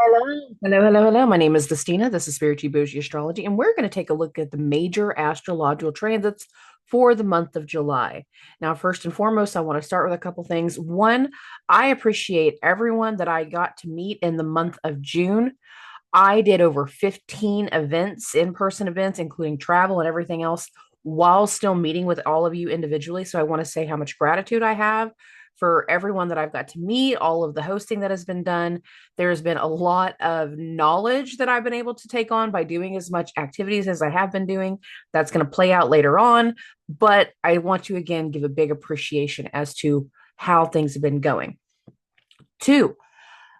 Hello. My name is Dustina. This is Spiritual Boujee Astrology, and we're going to take a look at the major astrological transits for the month of July. Now, first and foremost, I want to start with a couple things. One, I appreciate everyone that I got to meet in the month of June. I did over 15 events, in-person events, including travel and everything else, while still meeting with all of you individually. So I want to say how much gratitude I have for everyone that I've got to meet, all of the hosting that has been done. There's been a lot of knowledge that I've been able to take on by doing as much activities as I have been doing. That's going to play out later on. But I want to again give a big appreciation as to how things have been going. Two,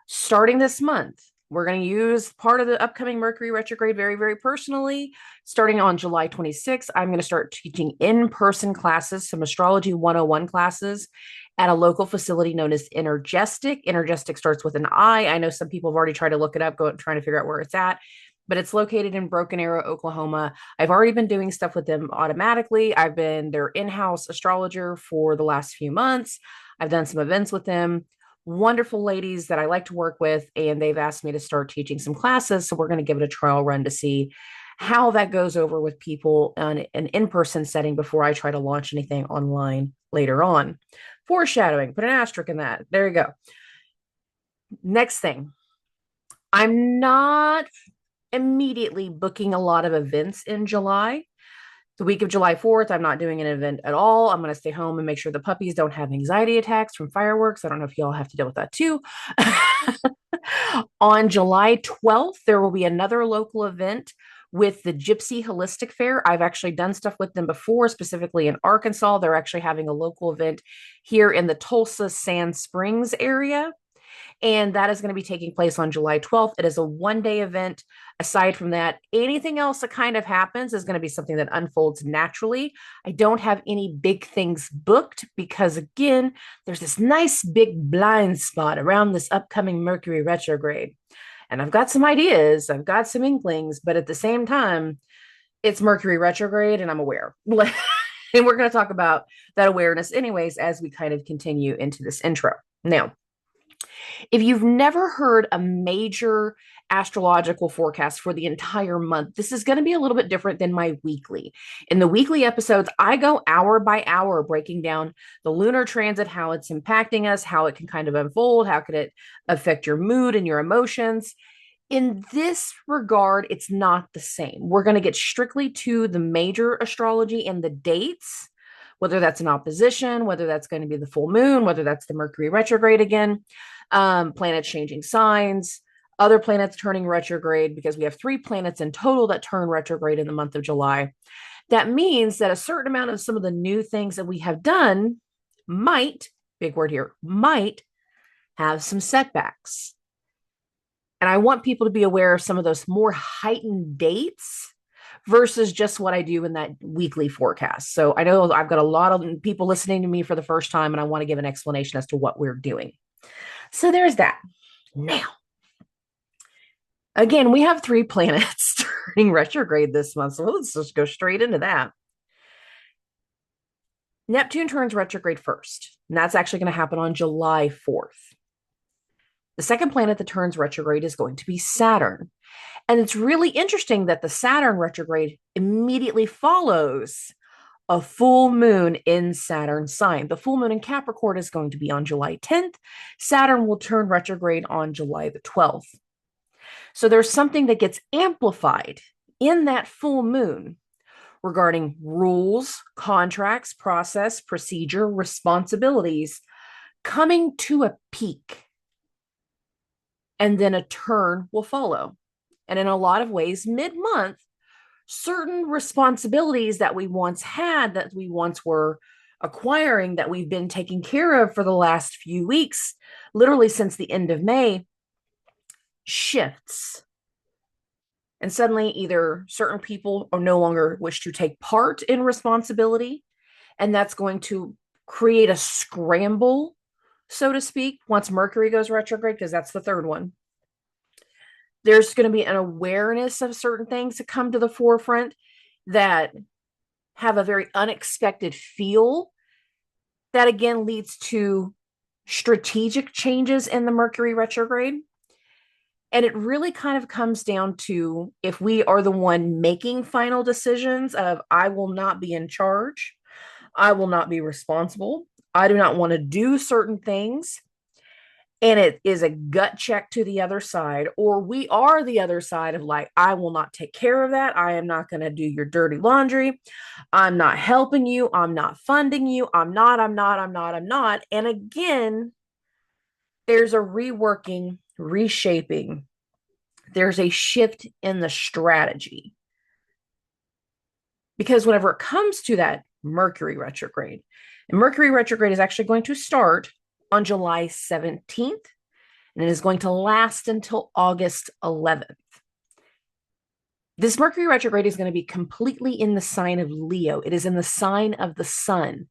starting this month, we're going to use part of the upcoming Mercury retrograde very, very personally. Starting on July 26th, I'm going to start teaching in-person classes, some astrology 101 classes at a local facility known as Energestic. Energestic starts with an I. I know some people have already tried to look it up, trying to figure out where it's at, but it's located in Broken Arrow, Oklahoma. I've already been doing stuff with them automatically. I've been their in-house astrologer for the last few months. I've done some events with them. Wonderful ladies that I like to work with, and they've asked me to start teaching some classes. So we're going to give it a trial run to see how that goes over with people on an in-person setting before I try to launch anything online later on. Foreshadowing, put an asterisk in that. There you go. Next thing, I'm not immediately booking a lot of events in July. The week of July 4th, I'm not doing an event at all. I'm going to stay home and make sure the puppies don't have anxiety attacks from fireworks. I don't know if y'all have to deal with that too. On July 12th, there will be another local event with the Gypsy Holistic Fair. I've actually done stuff with them before, specifically in Arkansas. They're actually having a local event here in the Tulsa Sand Springs area. And that is going to be taking place on July 12th. It is a one-day event. Aside from that, anything else that kind of happens is going to be something that unfolds naturally. I don't have any big things booked because, again, there's this nice big blind spot around this upcoming Mercury retrograde. And I've got some ideas, I've got some inklings, but at the same time, it's Mercury retrograde and I'm aware. And we're going to talk about that awareness, anyways, as we kind of continue into this intro. Now, if you've never heard a major astrological forecast for the entire month, this is going to be a little bit different than my weekly. In the weekly episodes, I go hour by hour breaking down the lunar transit, how it's impacting us, how it can kind of unfold, how could it affect your mood and your emotions. In this regard, it's not the same. We're going to get strictly to the major astrology and the dates, whether that's an opposition, whether that's going to be the full moon, whether that's the Mercury retrograde again, planets changing signs, other planets turning retrograde, because we have 3 planets in total that turn retrograde in the month of July. That means that a certain amount of some of the new things that we have done might, big word here, might have some setbacks. And I want people to be aware of some of those more heightened dates versus just what I do in that weekly forecast. So I know I've got a lot of people listening to me for the first time, and I want to give an explanation as to what we're doing. So there's that. Now, again, we have 3 planets turning retrograde this month. So let's just go straight into that. Neptune turns retrograde first, and that's actually going to happen on July 4th. The second planet that turns retrograde is going to be Saturn. And it's really interesting that the Saturn retrograde immediately follows a full moon in Saturn's sign. The full moon in Capricorn is going to be on July 10th. Saturn will turn retrograde on July the 12th. So there's something that gets amplified in that full moon regarding rules, contracts, process, procedure, responsibilities coming to a peak. And then a turn will follow. And in a lot of ways, mid-month, certain responsibilities that we once had, that we once were acquiring, that we've been taking care of for the last few weeks, literally since the end of May, shifts. And suddenly either certain people are no longer wish to take part in responsibility, and that's going to create a scramble, so to speak, once Mercury goes retrograde, because that's the third one. There's going to be an awareness of certain things that come to the forefront that have a very unexpected feel that again leads to strategic changes in the Mercury retrograde. And it really kind of comes down to if we are the one making final decisions of, I will not be in charge, I will not be responsible, I do not want to do certain things, and it is a gut check to the other side, or we are the other side of like, I will not take care of that, I am not going to do your dirty laundry, I'm not helping you, I'm not funding you, I'm not. And again, there's a reworking, reshaping, there's a shift in the strategy. Because whenever it comes to that Mercury retrograde, and Mercury retrograde is actually going to start on July 17th, and it is going to last until August 11th. This Mercury retrograde is going to be completely in the sign of Leo. It is in the sign of the sun.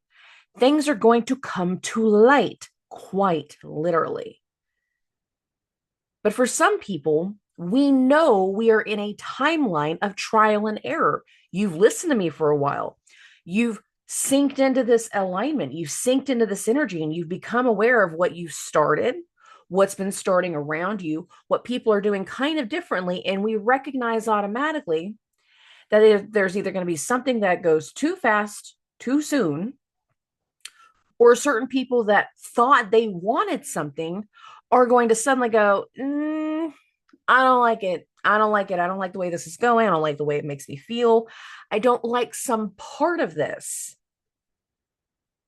Things are going to come to light, quite literally. But for some people, we know we are in a timeline of trial and error. You've listened to me for a while. You've synced into this alignment. You've synced into this energy, and you've become aware of what you started, what's been starting around you, what people are doing kind of differently. And we recognize automatically that there's either going to be something that goes too fast, too soon, or certain people that thought they wanted something are going to suddenly go, I don't like it. I don't like it. I don't like the way this is going. I don't like the way it makes me feel. I don't like some part of this.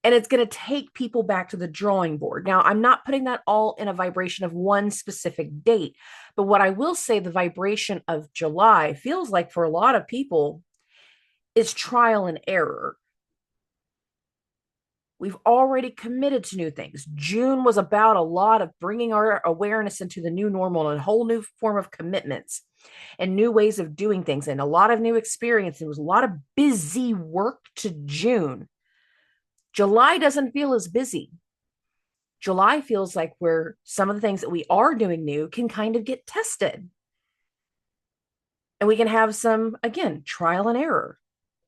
And it's going to take people back to the drawing board. Now, I'm not putting that all in a vibration of one specific date, but what I will say, the vibration of July feels like for a lot of people is trial and error. We've already committed to new things. June was about a lot of bringing our awareness into the new normal and a whole new form of commitments and new ways of doing things and a lot of new experience. It was a lot of busy work to June. July doesn't feel as busy. July feels like where some of the things that we are doing new can kind of get tested. And we can have some, again, trial and error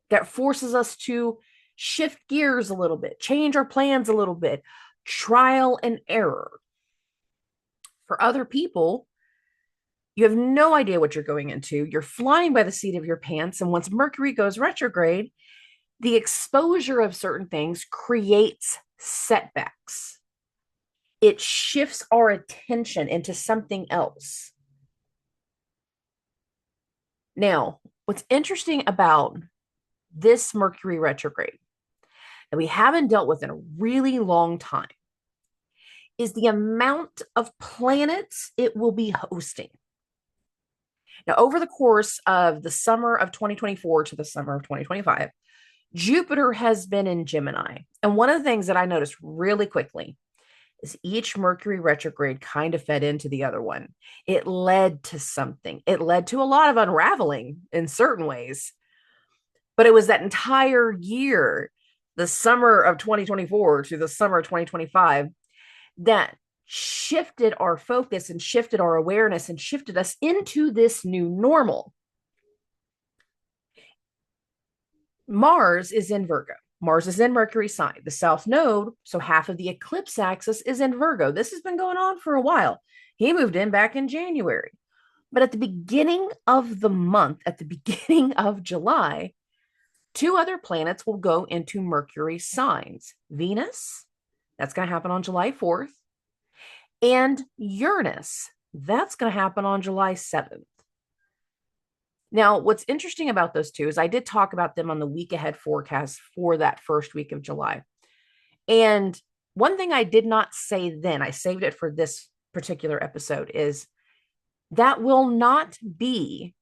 that forces us to shift gears a little bit, change our plans a little bit, trial and error. For other people, you have no idea what you're going into. You're flying by the seat of your pants. And once Mercury goes retrograde, the exposure of certain things creates setbacks. It shifts our attention into something else. Now, what's interesting about this Mercury retrograde that we haven't dealt with in a really long time is the amount of planets it will be hosting. Now, over the course of the summer of 2024 to the summer of 2025, Jupiter has been in Gemini. And one of the things that I noticed really quickly is each Mercury retrograde kind of fed into the other one. It led to something. It led to a lot of unraveling in certain ways. But it was that entire year, the summer of 2024 to the summer of 2025, that shifted our focus and shifted our awareness and shifted us into this new normal. Mars is in Virgo. Mars is in Mercury sign, the south node. So half of the eclipse axis is in Virgo. This has been going on for a while. He moved in back in January. But at the beginning of the month, at the beginning of July, two other planets will go into Mercury signs. Venus, that's going to happen on July 4th, and Uranus, that's going to happen on July 7th. Now, what's interesting about those two is I did talk about them on the week ahead forecast for that first week of July. And one thing I did not say then, I saved it for this particular episode, is that will not be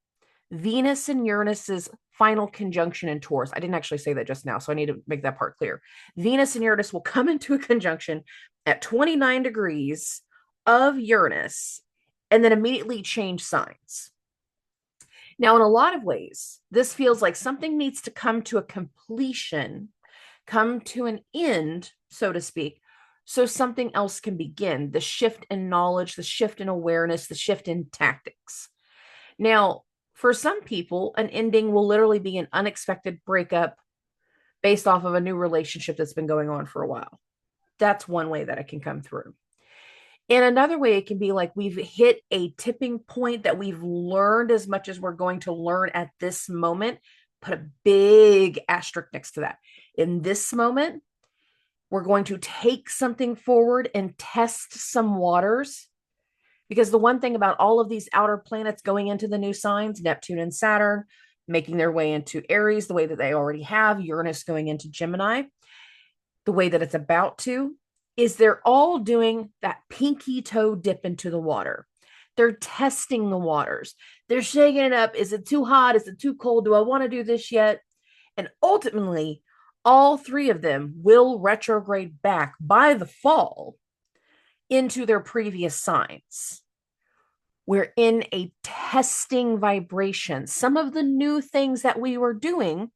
Venus and Uranus's final conjunction in Taurus. I didn't actually say that just now, so I need to make that part clear. Venus and Uranus will come into a conjunction at 29 degrees of Uranus and then immediately change signs. Now, in a lot of ways, this feels like something needs to come to a completion, come to an end, so to speak, so something else can begin. The shift in knowledge, the shift in awareness, the shift in tactics. Now, for some people, an ending will literally be an unexpected breakup based off of a new relationship that's been going on for a while. That's one way that it can come through. In another way, it can be like we've hit a tipping point that we've learned as much as we're going to learn at this moment. Put a big asterisk next to that. In this moment, we're going to take something forward and test some waters. Because the one thing about all of these outer planets going into the new signs, Neptune and Saturn, making their way into Aries the way that they already have, Uranus going into Gemini, the way that it's about to, is they're all doing that pinky toe dip into the water. They're testing the waters. They're shaking it up. Is it too hot? Is it too cold? Do I want to do this yet? And ultimately, all three of them will retrograde back by the fall into their previous signs. We're in a testing vibration. Some of the new things that we were doing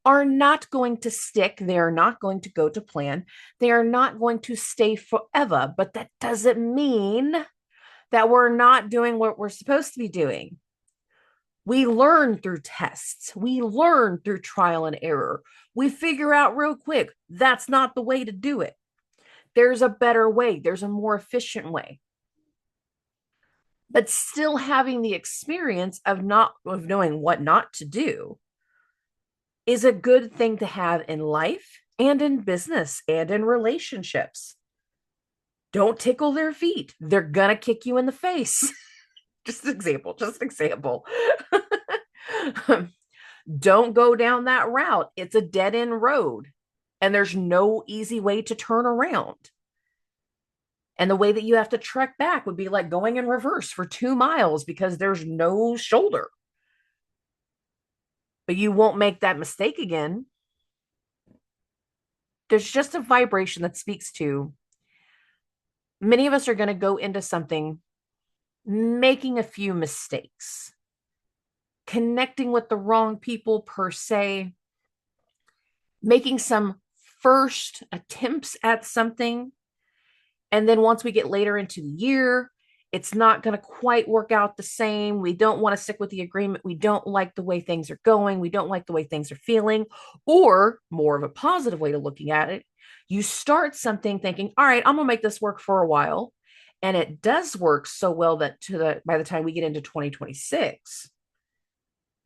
are not going to stick. They are not going to go to plan. They are not going to stay forever. But that doesn't mean that we're not doing what we're supposed to be doing. We learn through tests. We learn through trial and error. We figure out real quick, that's not the way to do it. There's a better way. There's a more efficient way. But still having the experience of knowing what not to do is a good thing to have in life and in business and in relationships. Don't tickle their feet. They're going to kick you in the face. Just an example, Don't go down that route. It's a dead end road and there's no easy way to turn around. And the way that you have to trek back would be like going in reverse for 2 miles because there's no shoulder. But you won't make that mistake again. There's just a vibration that speaks to many of us are going to go into something making a few mistakes, connecting with the wrong people per se, making some first attempts at something. And then once we get later into the year, it's not going to quite work out the same. We don't want to stick with the agreement. We don't like the way things are going. We don't like the way things are feeling. Or more of a positive way to looking at it, you start something thinking, all right, I'm going to make this work for a while. And it does work so well that by the time we get into 2026,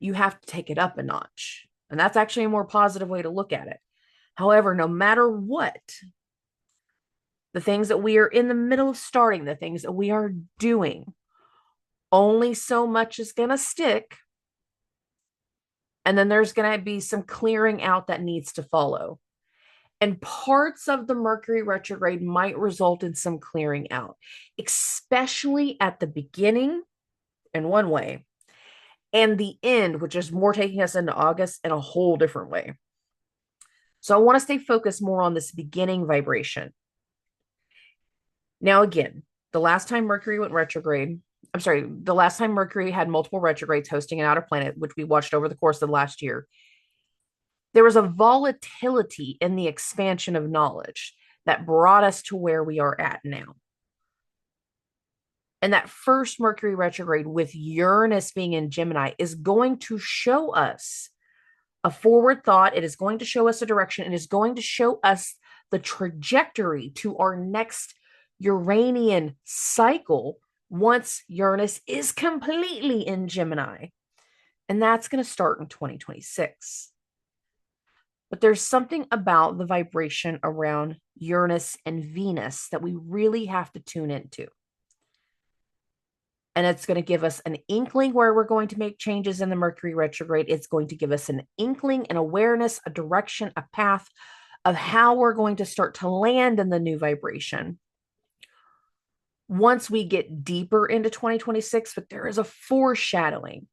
you have to take it up a notch. And that's actually a more positive way to look at it. However, no matter what, the things that we are in the middle of starting, the things that we are doing, only so much is going to stick. And then there's going to be some clearing out that needs to follow. And parts of the Mercury retrograde might result in some clearing out, especially at the beginning in one way, and the end, which is more taking us into August in a whole different way. So I want to stay focused more on this beginning vibration. Now, again, the last time Mercury went retrograde, the last time Mercury had multiple retrogrades hosting an outer planet, which we watched over the course of the last year, there was a volatility in the expansion of knowledge that brought us to where we are at now. And that first Mercury retrograde with Uranus being in Gemini is going to show us a forward thought. It is going to show us a direction. It is going to show us the trajectory to our next Uranian cycle once Uranus is completely in Gemini. And that's going to start in 2026. But there's something about the vibration around Uranus and Venus that we really have to tune into. And it's going to give us an inkling where we're going to make changes in the Mercury retrograde. It's going to give us an inkling, an awareness, a direction, a path of how we're going to start to land in the new vibration once we get deeper into 2026. But there is a foreshadowing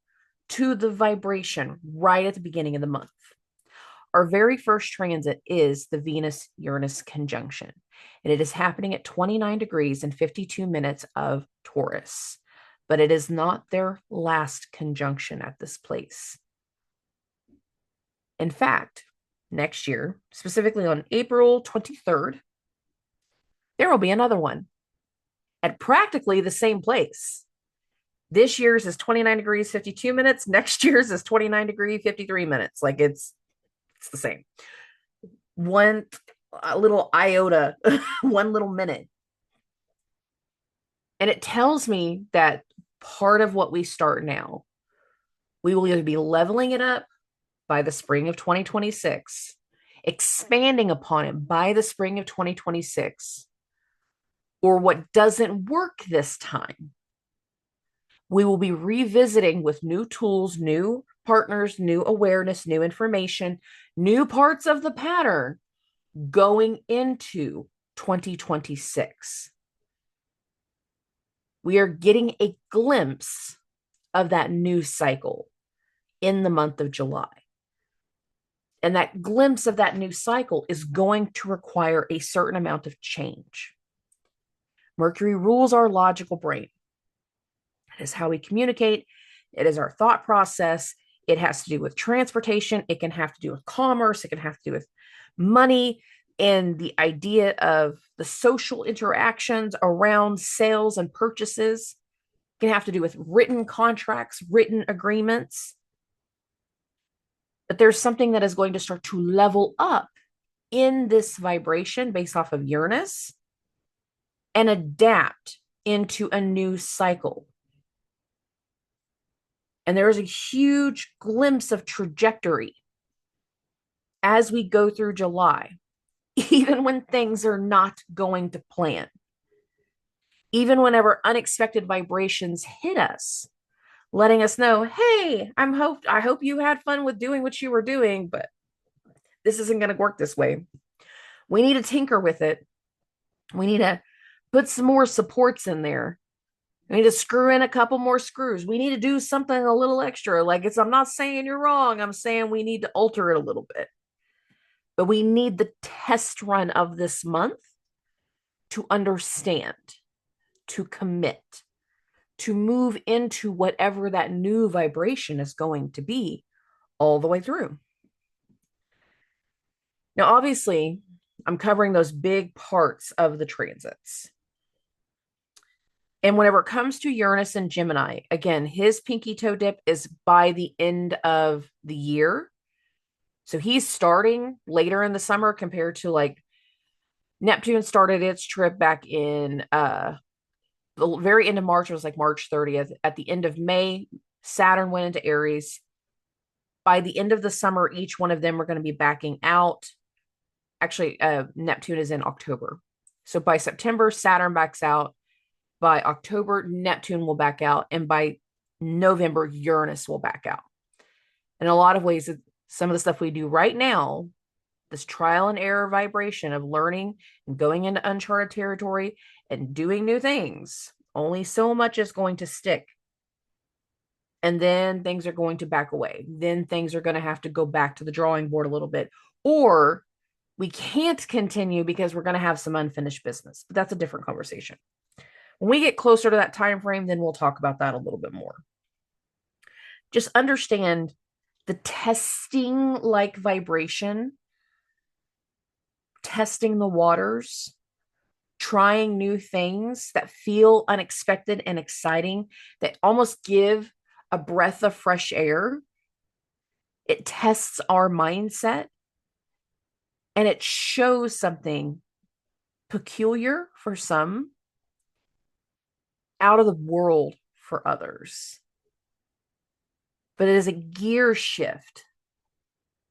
to the vibration right at the beginning of the month. Our very first transit is the Venus-Uranus conjunction, and it is happening at 29 degrees and 52 minutes of Taurus, but it is not their last conjunction at this place. In fact, next year, specifically on April 23rd, there will be another one at practically the same place. This year's is 29 degrees, 52 minutes. Next year's is 29 degrees, 53 minutes. Like it's the same. One little iota, one little minute. And it tells me that part of what we start now, we will either be leveling it up by the spring of 2026, expanding upon it by the spring of 2026, or what doesn't work this time, we will be revisiting with new tools, new partners, new awareness, new information, new parts of the pattern going into 2026. We are getting a glimpse of that new cycle in the month of July. And that glimpse of that new cycle is going to require a certain amount of change. Mercury rules our logical brain. It is how we communicate. It is our thought process. It has to do with transportation. It can have to do with commerce. It can have to do with money and the idea of the social interactions around sales and purchases. It can have to do with written contracts, written agreements. But there's something that is going to start to level up in this vibration based off of Uranus and adapt into a new cycle. And there is a huge glimpse of trajectory as we go through July, even when things are not going to plan. Even whenever unexpected vibrations hit us, letting us know, hey, I hope you had fun with doing what you were doing, but this isn't going to work this way. We need to tinker with it. We need to put some more supports in there. We need to screw in a couple more screws. We need to do something a little extra. I'm not saying you're wrong. I'm saying we need to alter it a little bit. But we need the test run of this month to understand, to commit, to move into whatever that new vibration is going to be all the way through. Now, obviously, I'm covering those big parts of the transits. And whenever it comes to Uranus and Gemini, again, his pinky toe dip is by the end of the year. So he's starting later in the summer compared to like Neptune started its trip back in the very end of March. It was like March 30th. At the end of May, Saturn went into Aries. By the end of the summer, each one of them are going to be backing out. Actually, Neptune is in October. So by September, Saturn backs out. By October, Neptune will back out. And by November, Uranus will back out. In a lot of ways, some of the stuff we do right now, this trial and error vibration of learning and going into uncharted territory and doing new things, only so much is going to stick. And then things are going to back away. Then things are going to have to go back to the drawing board a little bit. Or we can't continue because we're going to have some unfinished business. But that's a different conversation. When we get closer to that time frame, then we'll talk about that a little bit more. Just understand the testing like vibration, testing the waters, trying new things that feel unexpected and exciting, that almost give a breath of fresh air. It tests our mindset and it shows something peculiar for some, out of the world for others. But it is a gear shift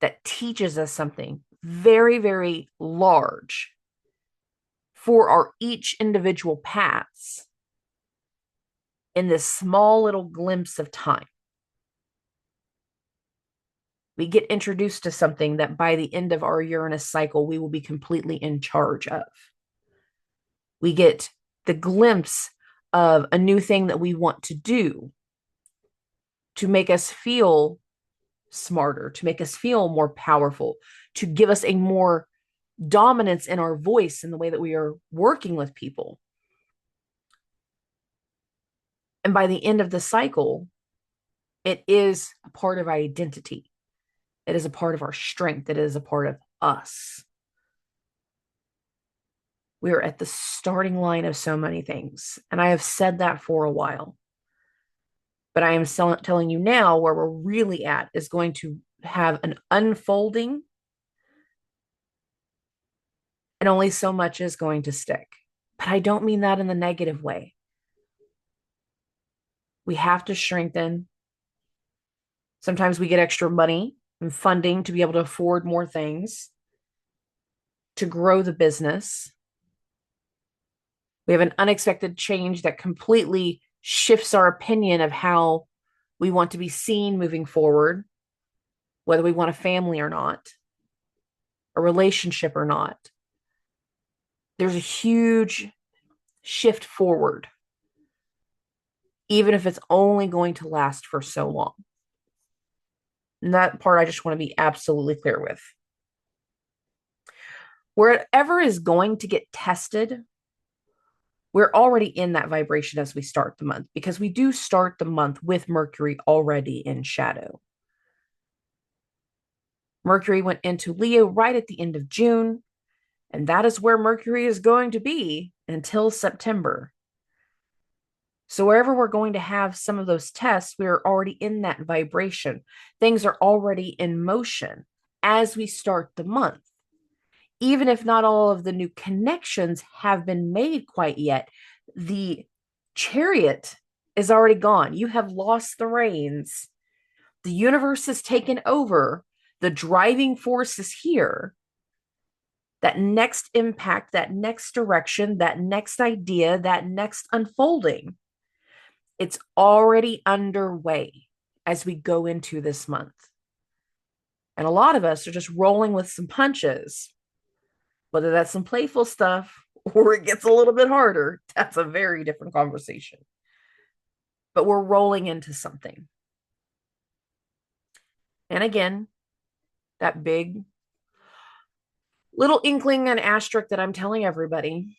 that teaches us something very, very large for our each individual paths in this small little glimpse of time. We get introduced to something that by the end of our Uranus cycle, we will be completely in charge of. We get the glimpse of a new thing that we want to do to make us feel smarter, to make us feel more powerful, to give us a more dominance in our voice in the way that we are working with people. And by the end of the cycle, it is a part of our identity. It is a part of our strength. It is a part of us. We are at the starting line of so many things. And I have said that for a while. But I am telling you now where we're really at is going to have an unfolding, and only so much is going to stick. But I don't mean that in the negative way. We have to strengthen. Sometimes we get extra money and funding to be able to afford more things, to grow the business. We have an unexpected change that completely shifts our opinion of how we want to be seen moving forward, whether we want a family or not, a relationship or not. There's a huge shift forward, even if it's only going to last for so long. And that part I just want to be absolutely clear with. Wherever is going to get tested, we're already in that vibration as we start the month, because we do start the month with Mercury already in shadow. Mercury went into Leo right at the end of June, and that is where Mercury is going to be until September. So wherever we're going to have some of those tests, we're already in that vibration. Things are already in motion as we start the month. Even if not all of the new connections have been made quite yet, the chariot is already gone. You have lost the reins. The universe has taken over. The driving force is here. That next impact, that next direction, that next idea, that next unfolding, it's already underway as we go into this month. And a lot of us are just rolling with some punches, whether that's some playful stuff or it gets a little bit harder. That's a very different conversation. But we're rolling into something. And again, that big little inkling and asterisk that I'm telling everybody,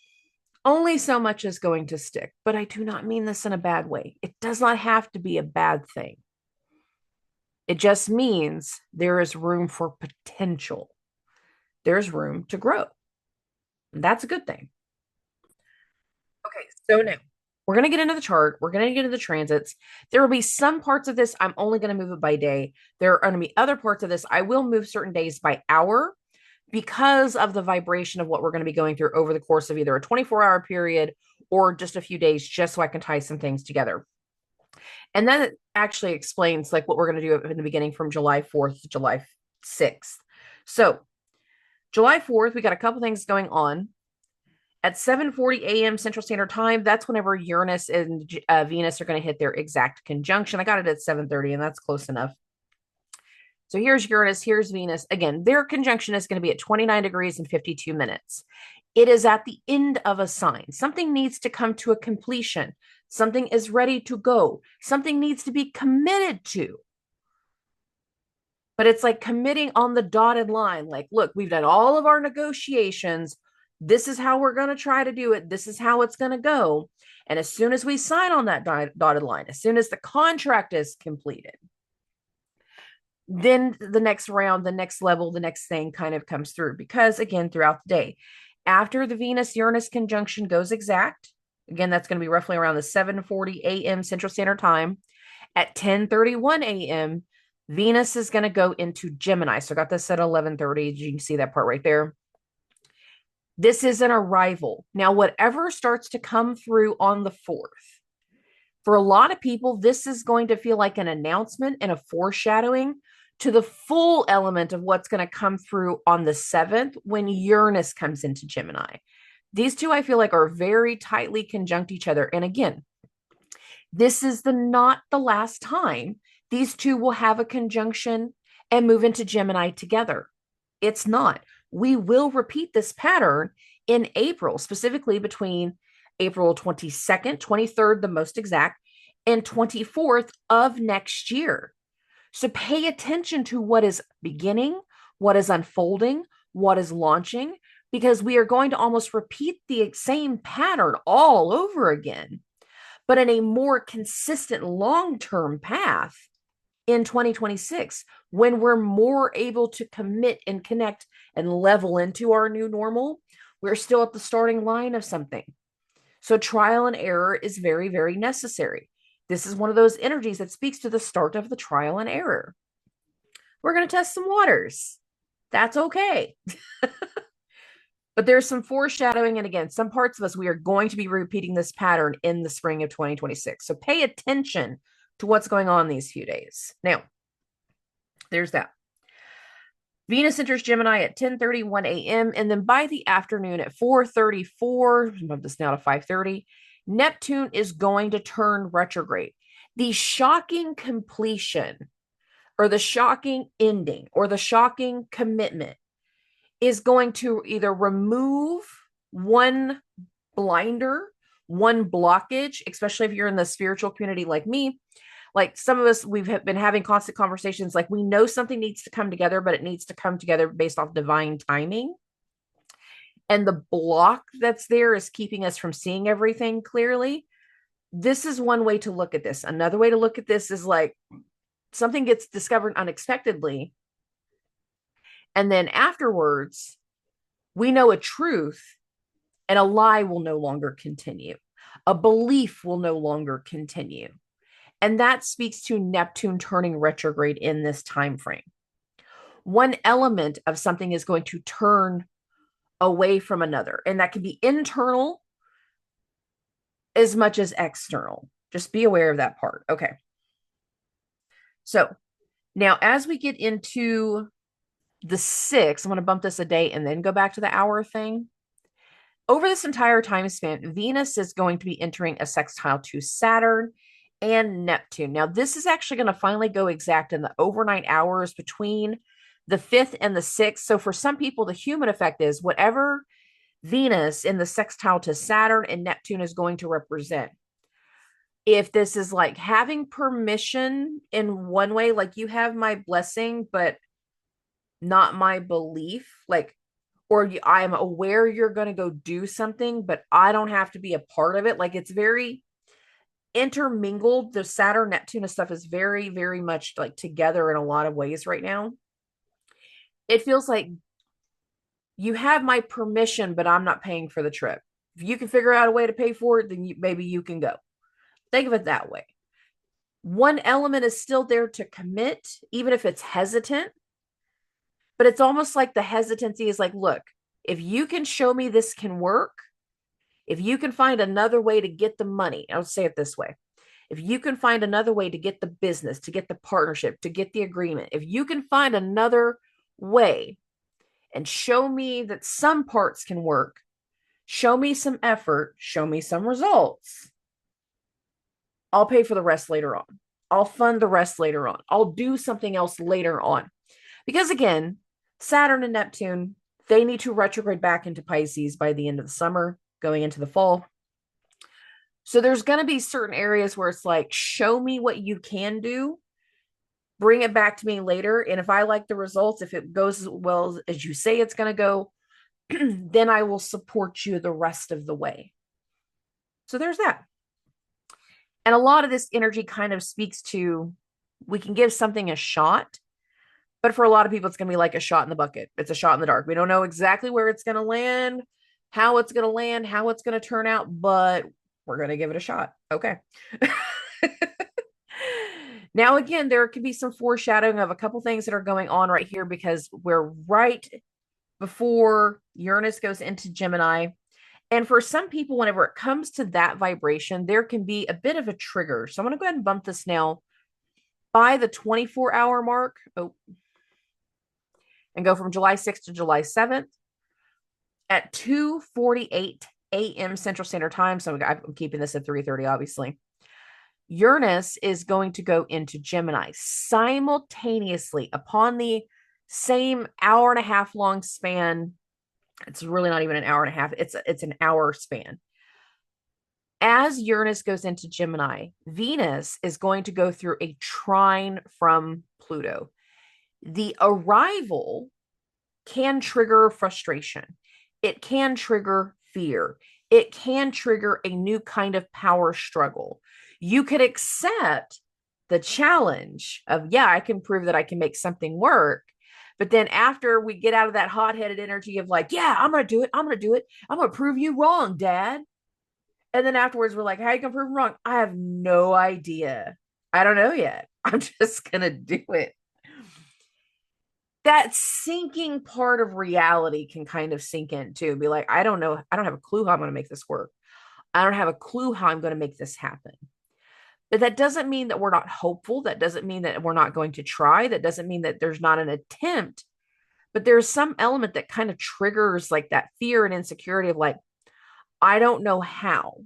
only so much is going to stick. But I do not mean this in a bad way. It does not have to be a bad thing. It just means there is room for potential. There's room to grow. And that's a good thing. Okay, so now we're going to get into the chart. We're going to get into the transits. There will be some parts of this I'm only going to move it by day. There are going to be other parts of this I will move certain days by hour, because of the vibration of what we're going to be going through over the course of either a 24-hour period or just a few days, just so I can tie some things together. And then it actually explains like what we're going to do in the beginning from July 4th to July 6th. So July 4th, we got a couple things going on. At 7:40 a.m. Central Standard Time, that's whenever Uranus and Venus are going to hit their exact conjunction. I got it at 7:30, and that's close enough. So here's Uranus, here's Venus. Again, their conjunction is going to be at 29 degrees and 52 minutes. It is at the end of a sign. Something needs to come to a completion. Something is ready to go. Something needs to be committed to. But it's like committing on the dotted line. Like, look, we've done all of our negotiations. This is how we're going to try to do it. This is how it's going to go. And as soon as we sign on that dotted line, as soon as the contract is completed, then the next round, the next level, the next thing kind of comes through. Because again, throughout the day, after the Venus Uranus conjunction goes exact, again, that's going to be roughly around the 7:40 a.m. Central Standard Time. At 10:31 a.m., Venus is going to go into Gemini. So I got this at 11:30. You can see that part right there. This is an arrival. Now, whatever starts to come through on the 4th, for a lot of people, this is going to feel like an announcement and a foreshadowing to the full element of what's going to come through on the 7th when Uranus comes into Gemini. These two, I feel like, are very tightly conjunct each other. And again, this is not the last time these two will have a conjunction and move into Gemini together. It's not. We will repeat this pattern in April, specifically between April 22nd, 23rd, the most exact, and 24th of next year. So pay attention to what is beginning, what is unfolding, what is launching, because we are going to almost repeat the same pattern all over again, but in a more consistent long-term path in 2026, when we're more able to commit and connect and level into our new normal. We're still at the starting line of something. So trial and error is very, very necessary. This is one of those energies that speaks to the start of the trial and error. We're going to test some waters. That's okay. But there's some foreshadowing. And again, some parts of us, we are going to be repeating this pattern in the spring of 2026. So pay attention to what's going on these few days. Now, there's that. Venus enters Gemini at 10:31 a.m. And then by the afternoon at 4:34, move this now to 5:30, Neptune is going to turn retrograde. The shocking completion or the shocking ending or the shocking commitment is going to either remove one blinder, one blockage, especially if you're in the spiritual community like me. Like some of us, we've been having constant conversations. Like we know something needs to come together, but it needs to come together based off divine timing. And the block that's there is keeping us from seeing everything clearly. This is one way to look at this. Another way to look at this is like something gets discovered unexpectedly. And then afterwards, we know a truth and a lie will no longer continue. A belief will no longer continue. And that speaks to Neptune turning retrograde in this time frame. One element of something is going to turn away from another, and that can be internal as much as external. Just be aware of that part. Okay. So now as we get into the 6th, I'm going to bump this a day and then go back to the hour thing. Over this entire time span, Venus is going to be entering a sextile to Saturn and Neptune. Now, this is actually going to finally go exact in the overnight hours between the 5th and the 6th. So for some people, the human effect is whatever Venus in the sextile to Saturn and Neptune is going to represent. If this is like having permission in one way, like you have my blessing, but not my belief, like, or I'm aware you're going to go do something, but I don't have to be a part of it. Like it's very intermingled. The Saturn Neptune stuff is very, very much like together in a lot of ways right now. It feels like you have my permission, but I'm not paying for the trip. If you can figure out a way to pay for it, then maybe you can go. Think of it that way. One element is still there to commit, even if it's hesitant. But it's almost like the hesitancy is like, look, if you can show me this can work, if you can find another way to get the money, I'll say it this way. If you can find another way to get the business, to get the partnership, to get the agreement, if you can find another way and show me that some parts can work, show me some effort, show me some results, I'll pay for the rest later on. I'll fund the rest later on. I'll do something else later on. Because again, Saturn and Neptune, they need to retrograde back into Pisces by the end of the summer, going into the fall. So there's going to be certain areas where it's like, show me what you can do, bring it back to me later. And if I like the results, if it goes as well as you say it's going to go, then I will support you the rest of the way. So there's that. And a lot of this energy kind of speaks to, we can give something a shot, but for a lot of people, it's going to be like a shot in the bucket. It's a shot in the dark. We don't know exactly where it's going to land, how it's going to land, how it's going to turn out, but we're going to give it a shot. Okay. Now, again, there could be some foreshadowing of a couple things that are going on right here because we're right before Uranus goes into Gemini. And for some people, whenever it comes to that vibration, there can be a bit of a trigger. So I'm going to go ahead and bump this now by the 24-hour mark. And go from July 6th to July 7th at 2:48 a.m. Central Standard Time. So I'm keeping this at 3:30, obviously. Uranus is going to go into Gemini simultaneously upon the same hour and a half long span. It's really not even an hour and a half. It's an hour span. As Uranus goes into Gemini, Venus is going to go through a trine from Pluto. The arrival can trigger frustration. It can trigger fear. It can trigger a new kind of power struggle. You could accept the challenge of, yeah, I can prove that I can make something work. But then after we get out of that hot-headed energy of like, yeah, I'm going to do it. I'm going to do it. I'm going to prove you wrong, Dad. And then afterwards, we're like, how you can prove wrong? I have no idea. I don't know yet. I'm just going to do it. that sinking part of reality can kind of sink in too. Be like, I don't know. I don't have a clue how I'm going to make this work. I don't have a clue how I'm going to make this happen. But that doesn't mean that we're not hopeful. That doesn't mean that we're not going to try. That doesn't mean that there's not an attempt. But there's some element that kind of triggers like that fear and insecurity of like, I don't know how,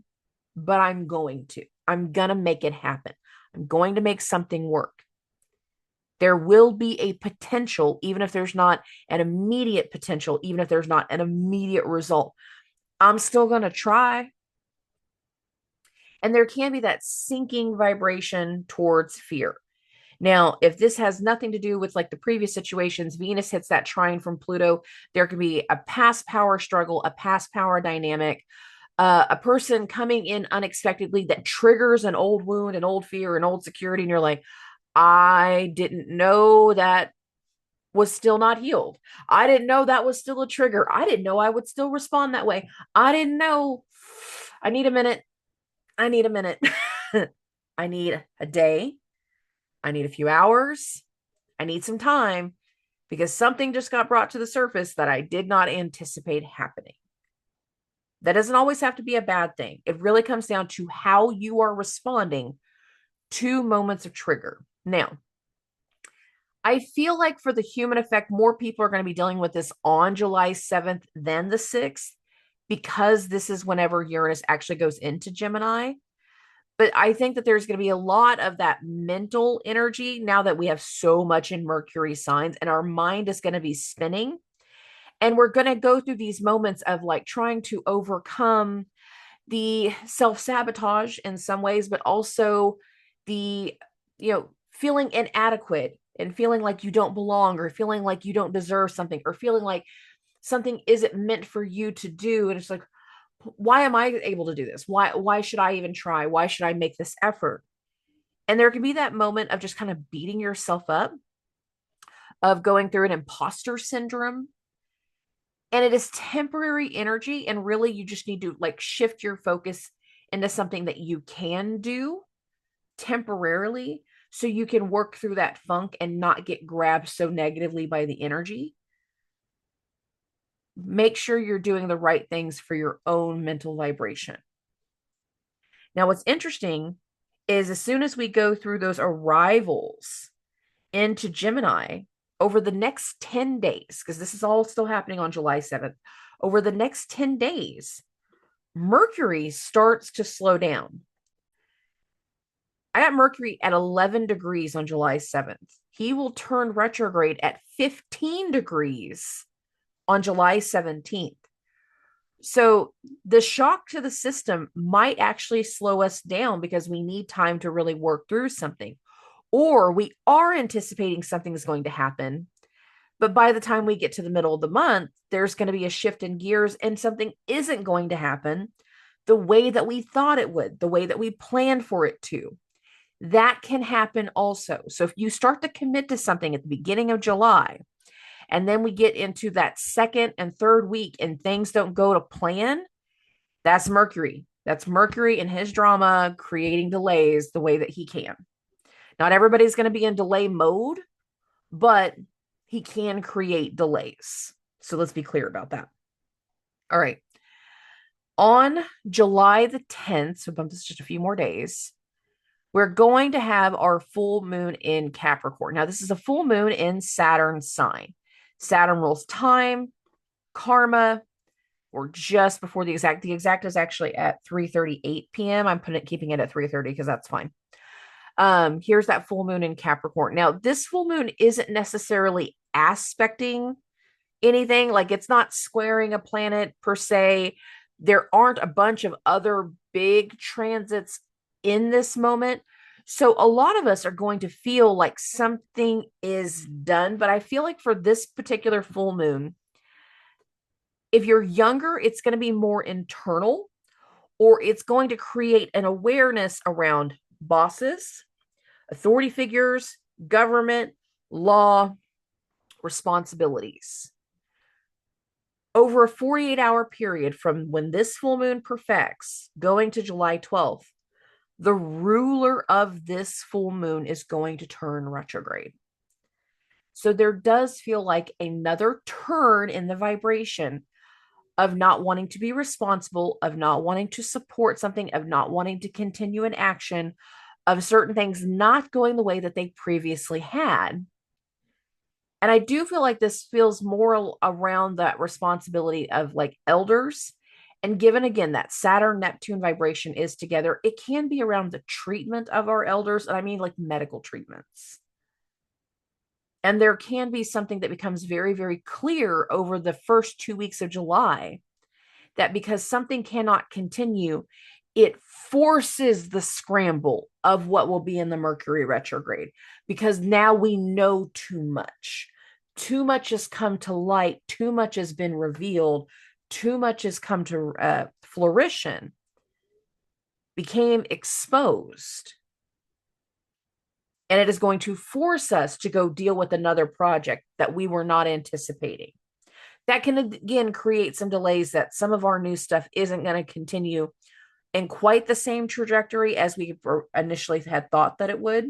but I'm going to. I'm going to make it happen. I'm going to make something work. There will be a potential, even if there's not an immediate potential, even if there's not an immediate result. I'm still going to try. And there can be that sinking vibration towards fear. Now, if this has nothing to do with like the previous situations, Venus hits that trine from Pluto, there could be a past power struggle, a past power dynamic, a person coming in unexpectedly that triggers an old wound, an old fear, an old security. And you're like, I didn't know that was still not healed. I didn't know that was still a trigger. I didn't know I would still respond that way. I didn't know. I need a minute. I need a minute. I need a day. I need a few hours. I need some time because something just got brought to the surface that I did not anticipate happening. That doesn't always have to be a bad thing. It really comes down to how you are responding to moments of trigger. Now, I feel like for the human effect, more people are going to be dealing with this on July 7th than the 6th because this is whenever Uranus actually goes into Gemini. But I think that there's going to be a lot of that mental energy now that we have so much in Mercury signs and our mind is going to be spinning. And we're going to go through these moments of like trying to overcome the self-sabotage in some ways, but also the, feeling inadequate and feeling like you don't belong or feeling like you don't deserve something or feeling like something isn't meant for you to do. And it's like, why am I able to do this? Why should I even try? Why should I make this effort? And there can be that moment of just kind of beating yourself up, of going through an imposter syndrome. And it is temporary energy. And really, you just need to like shift your focus into something that you can do temporarily so you can work through that funk and not get grabbed so negatively by the energy. Make sure you're doing the right things for your own mental vibration. Now, what's interesting is as soon as we go through those arrivals into Gemini over the next 10 days, because this is all still happening on July 7th, over the next 10 days, Mercury starts to slow down. I got Mercury at 11 degrees on July 7th. He will turn retrograde at 15 degrees on July 17th. So the shock to the system might actually slow us down because we need time to really work through something. Or we are anticipating something is going to happen. But by the time we get to the middle of the month, there's going to be a shift in gears and something isn't going to happen the way that we thought it would, the way that we planned for it to. That can happen also. So if you start to commit to something at the beginning of July, and then we get into that second and third week and things don't go to plan, that's Mercury. That's Mercury and his drama creating delays the way that he can. Not everybody's going to be in delay mode, but he can create delays. So let's be clear about that. All right. On July the 10th, so bump this just a few more days, we're going to have our full moon in Capricorn. Now, this is a full moon in Saturn's sign. Saturn rules time, karma. We're just before the exact. The exact is actually at 3:38 p.m. I'm keeping it at 3:30 because that's fine. Here's that full moon in Capricorn. Now, this full moon isn't necessarily aspecting anything. Like it's not squaring a planet per se. There aren't a bunch of other big transits in this moment. So a lot of us are going to feel like something is done. But I feel like for this particular full moon, if you're younger, it's going to be more internal, or it's going to create an awareness around bosses, authority figures, government, law, responsibilities. Over a 48-hour period from when this full moon perfects, going to July 12th, the ruler of this full moon is going to turn retrograde. So there does feel like another turn in the vibration of not wanting to be responsible, of not wanting to support something, of not wanting to continue an action, of certain things not going the way that they previously had. And I do feel like this feels more around that responsibility of like elders. And given again that Saturn Neptune vibration is together, it can be around the treatment of our elders. And I mean like medical treatments. And there can be something that becomes very, very clear over the first 2 weeks of July that because something cannot continue, it forces the scramble of what will be in the Mercury retrograde because now we know too much. Too much has come to light, too much has been revealed, too much has come to fruition, became exposed. And it is going to force us to go deal with another project that we were not anticipating. That can again create some delays that some of our new stuff isn't going to continue in quite the same trajectory as we initially had thought that it would,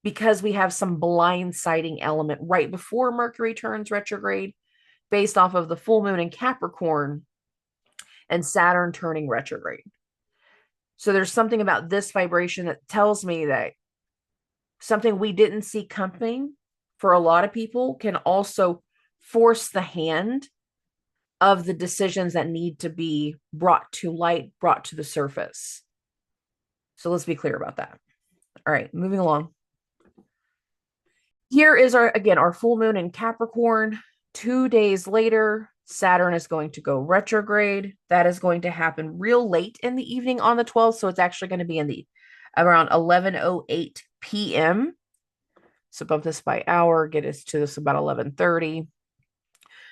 because we have some blindsiding element right before Mercury turns retrograde based off of the full moon in Capricorn and Saturn turning retrograde. So there's something about this vibration that tells me that something we didn't see coming for a lot of people can also force the hand of the decisions that need to be brought to light, brought to the surface. So let's be clear about that. All right, moving along. Here is our full moon in Capricorn. 2 days later, Saturn is going to go retrograde. That is going to happen real late in the evening on the 12th. So it's actually going to be in the around 11:08 p.m. So bump this by hour, get us to this about 11:30.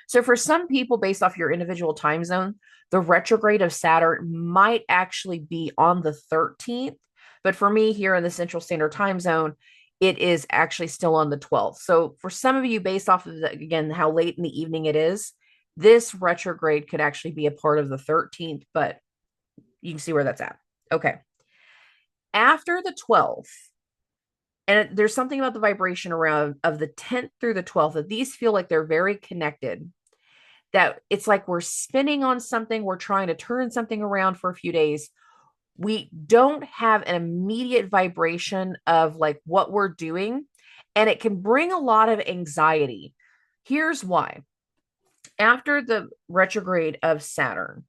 So for some people, based off your individual time zone, the retrograde of Saturn might actually be on the 13th. But for me here in the Central Standard Time Zone, it is actually still on the 12th. So for some of you, based off of, again, how late in the evening it is, this retrograde could actually be a part of the 13th, but you can see where that's at. Okay. After the 12th, and there's something about the vibration around of the 10th through the 12th that these feel like they're very connected, that it's like we're spinning on something, we're trying to turn something around for a few days. We don't have an immediate vibration of like what we're doing, and it can bring a lot of anxiety. Here's why. After the retrograde of Saturn,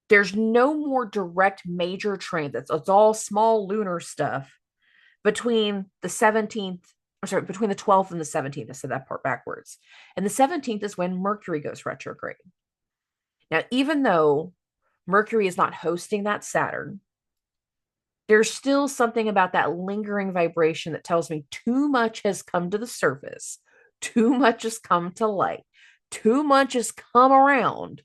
there's no more direct major transits. It's all small lunar stuff between the 17th, between the 12th and the 17th. I said that part backwards. And the 17th is when Mercury goes retrograde. Now, even though Mercury is not hosting that Saturn, there's still something about that lingering vibration that tells me too much has come to the surface, too much has come to light, too much has come around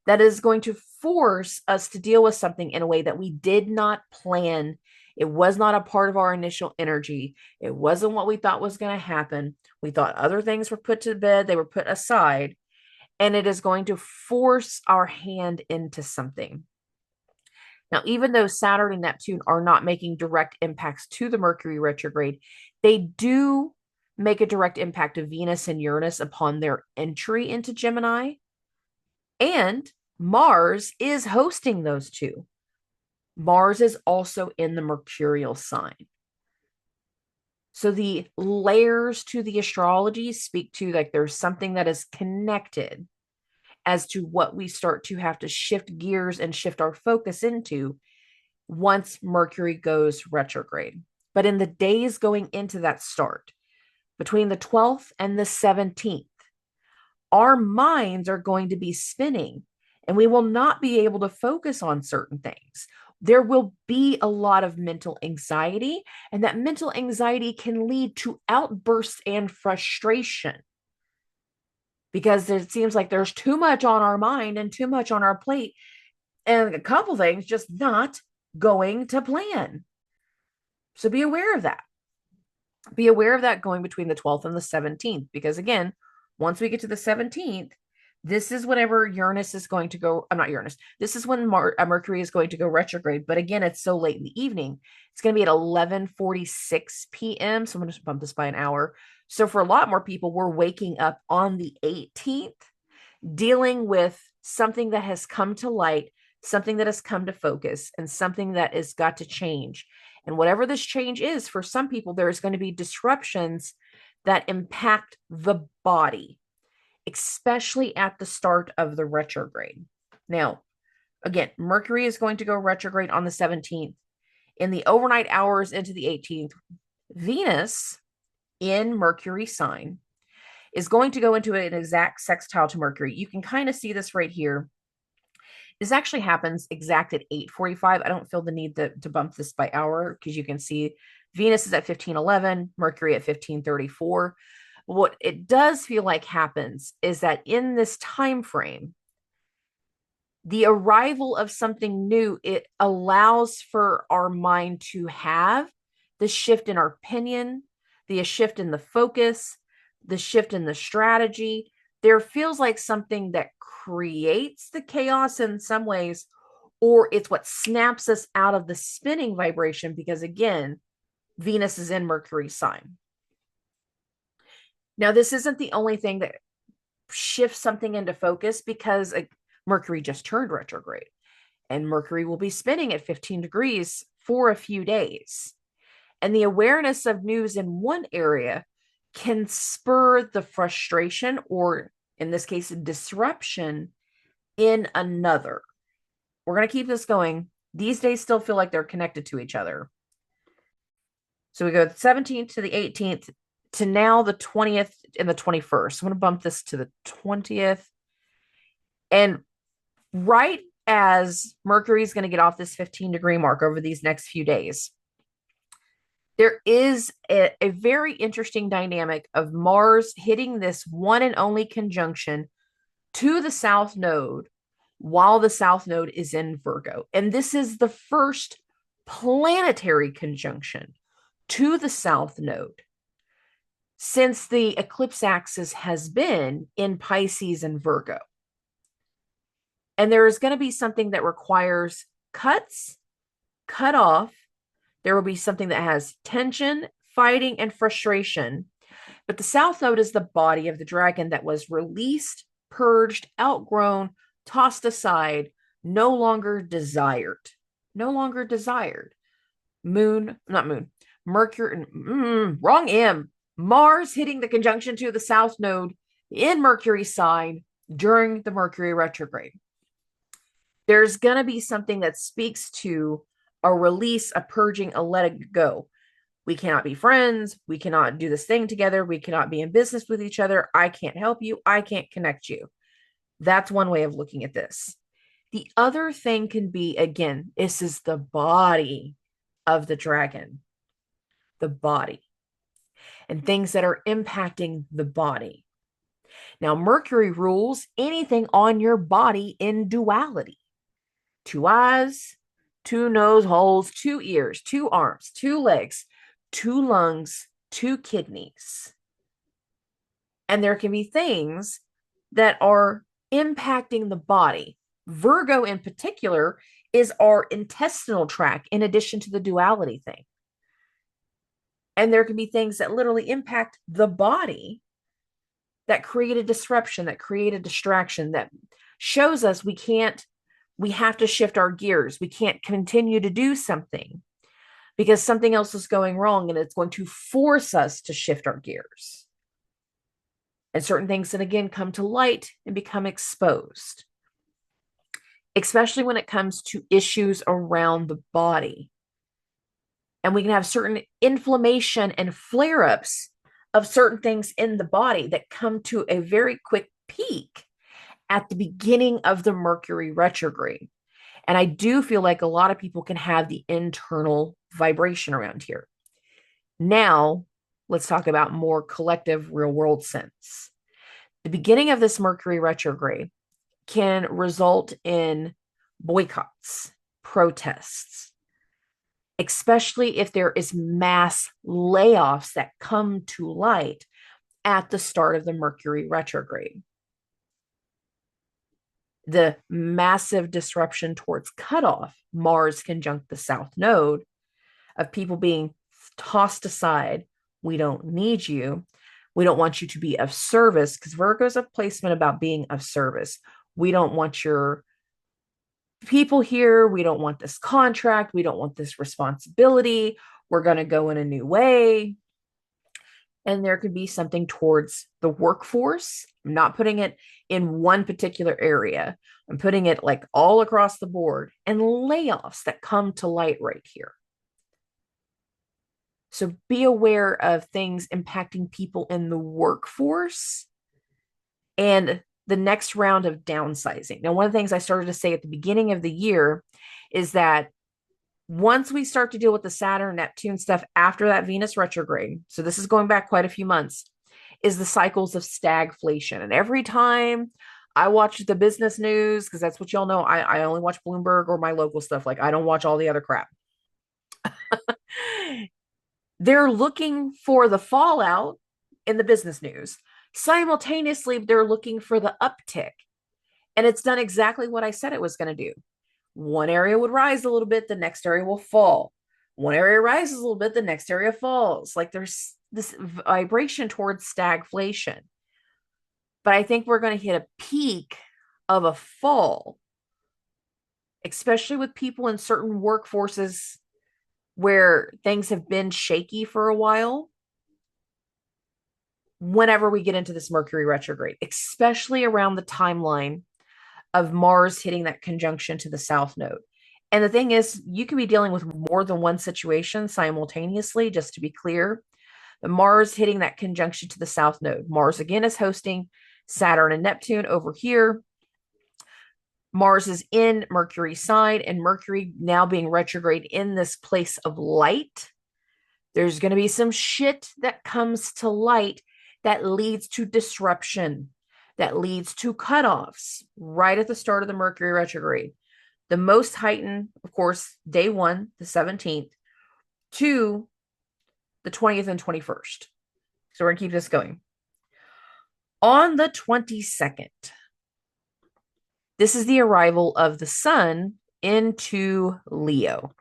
that is going to force us to deal with something in a way that we did not plan. It was not a part of our initial energy. It wasn't what we thought was going to happen. We thought other things were put to bed, they were put aside, and it is going to force our hand into something. Now, even though Saturn and Neptune are not making direct impacts to the Mercury retrograde, they do make a direct impact to Venus and Uranus upon their entry into Gemini. And Mars is hosting those two. Mars is also in the mercurial sign. So the layers to the astrology speak to like there's something that is connected as to what we start to have to shift gears and shift our focus into once Mercury goes retrograde. But in the days going into that start, between the 12th and the 17th, our minds are going to be spinning and we will not be able to focus on certain things. There will be a lot of mental anxiety, and that mental anxiety can lead to outbursts and frustration because it seems like there's too much on our mind and too much on our plate, and a couple things just not going to plan. So be aware of that. Be aware of that going between the 12th and the 17th, because again, once we get to the 17th, This is whenever Uranus is going to go, I'm not Uranus. This is when Mercury is going to go retrograde. But again, it's so late in the evening. It's going to be at 11:46 p.m. So I'm going to bump this by an hour. So for a lot more people, we're waking up on the 18th, dealing with something that has come to light, something that has come to focus, and something that has got to change. And whatever this change is, for some people, there's going to be disruptions that impact the body, especially at the start of the retrograde. Now, again, Mercury is going to go retrograde on the 17th. In the overnight hours into the 18th, Venus in Mercury sign is going to go into an exact sextile to Mercury. You can kind of see this right here. This actually happens exact at 8:45. I don't feel the need to bump this by hour because you can see Venus is at 15:11, Mercury at 15:34. What it does feel like happens is that in this time frame, the arrival of something new, it allows for our mind to have the shift in our opinion, the shift in the focus, the shift in the strategy. There feels like something that creates the chaos in some ways, or it's what snaps us out of the spinning vibration because, again, Venus is in Mercury's sign. Now, this isn't the only thing that shifts something into focus because Mercury just turned retrograde and Mercury will be spinning at 15 degrees for a few days. And the awareness of news in one area can spur the frustration, or in this case, disruption in another. We're going to keep this going. These days still feel like they're connected to each other. So we go the 17th to the 18th to now the 20th and the 21st. I'm going to bump this to the 20th. And right as Mercury is going to get off this 15-degree mark over these next few days, there is a very interesting dynamic of Mars hitting this one and only conjunction to the South Node while the South Node is in Virgo. And this is the first planetary conjunction to the South Node since the eclipse axis has been in Pisces and Virgo. And there is going to be something that requires cuts, cut off. There will be something that has tension, fighting, and frustration. But the South Node is the body of the dragon that was released, purged, outgrown, tossed aside, no longer desired. No longer desired. Mercury, wrong M. Mars hitting the conjunction to the South Node in Mercury sign during the Mercury retrograde. There's going to be something that speaks to a release, a purging, a letting go. We cannot be friends. We cannot do this thing together. We cannot be in business with each other. I can't help you. I can't connect you. That's one way of looking at this. The other thing can be, again, this is the body of the dragon, the body, and things that are impacting the body. Now, Mercury rules anything on your body in duality. 2 eyes, 2 nose holes, 2 ears, 2 arms, 2 legs, 2 lungs, 2 kidneys. And there can be things that are impacting the body. Virgo in particular is our intestinal tract in addition to the duality thing. And there can be things that literally impact the body that create a disruption, that create a distraction, that shows us we have to shift our gears. We can't continue to do something because something else is going wrong and it's going to force us to shift our gears. And certain things then again come to light and become exposed, especially when it comes to issues around the body. And we can have certain inflammation and flare-ups of certain things in the body that come to a very quick peak at the beginning of the Mercury retrograde. And I do feel like a lot of people can have the internal vibration around here. Now, let's talk about more collective real world sense. The beginning of this Mercury retrograde can result in boycotts, protests, especially if there is mass layoffs that come to light at the start of the Mercury retrograde. the massive disruption towards cutoff, Mars conjunct the South Node, of people being tossed aside. We don't need you. We don't want you to be of service, because Virgo's a placement about being of service. We don't want your people here. We don't want this contract. We don't want this responsibility. We're going to go in a new way. And there could be something towards the workforce. I'm not putting it in one particular area. I'm putting it like all across the board, and layoffs that come to light right here. So be aware of things impacting people in the workforce and the next round of downsizing. Now, one of the things I started to say at the beginning of the year is that once we start to deal with the Saturn, Neptune stuff after that Venus retrograde, so this is going back quite a few months, is the cycles of stagflation. And every time I watch the business news, because that's what y'all know, I only watch Bloomberg or my local stuff. Like, I don't watch all the other crap. They're looking for the fallout in the business news. Simultaneously, they're looking for the uptick. And it's done exactly what I said it was going to do. One area would rise a little bit, the next area will fall. One area rises a little bit, the next area falls. Like, there's this vibration towards stagflation. But I think we're going to hit a peak of a fall, especially with people in certain workforces where things have been shaky for a while. Whenever we get into this Mercury retrograde, especially around the timeline of Mars hitting that conjunction to the South Node. And the thing is, you can be dealing with more than one situation simultaneously, just to be clear. The Mars hitting that conjunction to the South Node. Mars again is hosting Saturn and Neptune over here. Mars is in Mercury's side, and Mercury now being retrograde in this place of light. There's going to be some shit that comes to light that leads to disruption, that leads to cutoffs right at the start of the Mercury retrograde. The most heightened, of course, day 1, the 17th, to the 20th and 21st. So we're going to keep this going. On the 22nd, this is the arrival of the sun into Leo.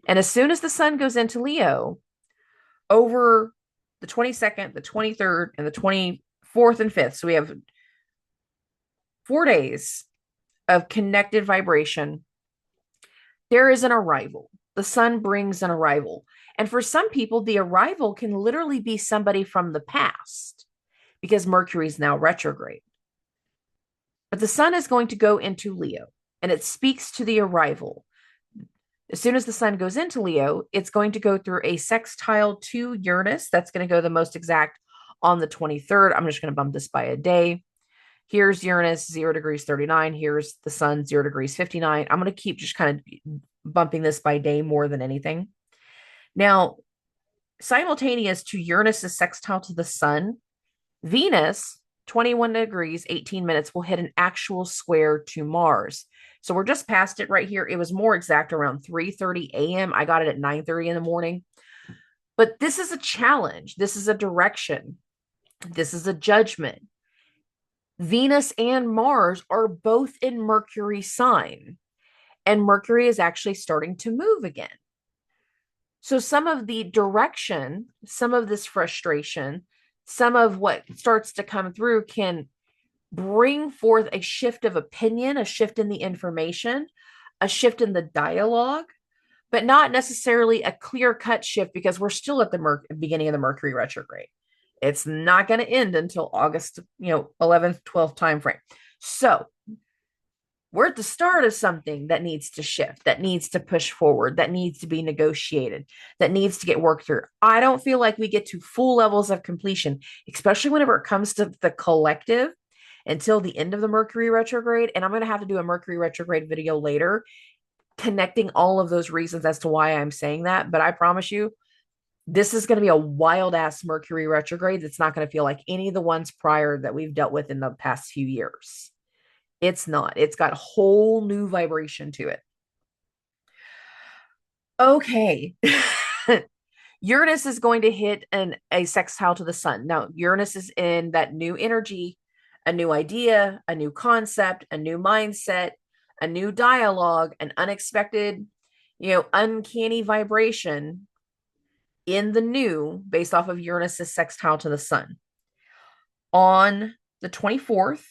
And as soon as the sun goes into Leo, over the 22nd, the 23rd, and the 24th and 5th, so we have 4 days of connected vibration, there is an arrival. The sun brings an arrival. And for some people, the arrival can literally be somebody from the past, because Mercury is now retrograde. But the sun is going to go into Leo, and it speaks to the arrival. As soon as the sun goes into Leo, it's going to go through a sextile to Uranus. That's going to go the most exact on the 23rd. I'm just going to bump this by a day. Here's Uranus, 0 degrees 39. Here's the sun, 0 degrees 59. I'm going to keep just kind of bumping this by day more than anything. Now, simultaneous to Uranus's sextile to the sun, Venus, 21 degrees, 18 minutes, will hit an actual square to Mars. So we're just past it right here. It was more exact around 3:30 a.m. I got it at 9:30 in the morning. But this is a challenge. This is a direction. This is a judgment. Venus and Mars are both in Mercury sign, and Mercury is actually starting to move again. So some of the direction, some of this frustration, some of what starts to come through can bring forth a shift of opinion, a shift in the information, a shift in the dialogue, but not necessarily a clear-cut shift, because we're still at the beginning of the Mercury retrograde. It's not going to end until August, 11th, 12th timeframe. So we're at the start of something that needs to shift, that needs to push forward, that needs to be negotiated, that needs to get worked through. I don't feel like we get to full levels of completion, especially whenever it comes to the collective, until the end of the Mercury retrograde. And I'm going to have to do a Mercury retrograde video later, connecting all of those reasons as to why I'm saying that. But I promise you, this is going to be a wild ass Mercury retrograde that's not going to feel like any of the ones prior that we've dealt with in the past few years. It's not. It's got a whole new vibration to it. Okay. Uranus is going to hit a sextile to the sun. Now, Uranus is in that new energy a new idea, a new concept, a new mindset, a new dialogue, an unexpected, uncanny vibration in the new based off of Uranus's sextile to the sun. On the 24th,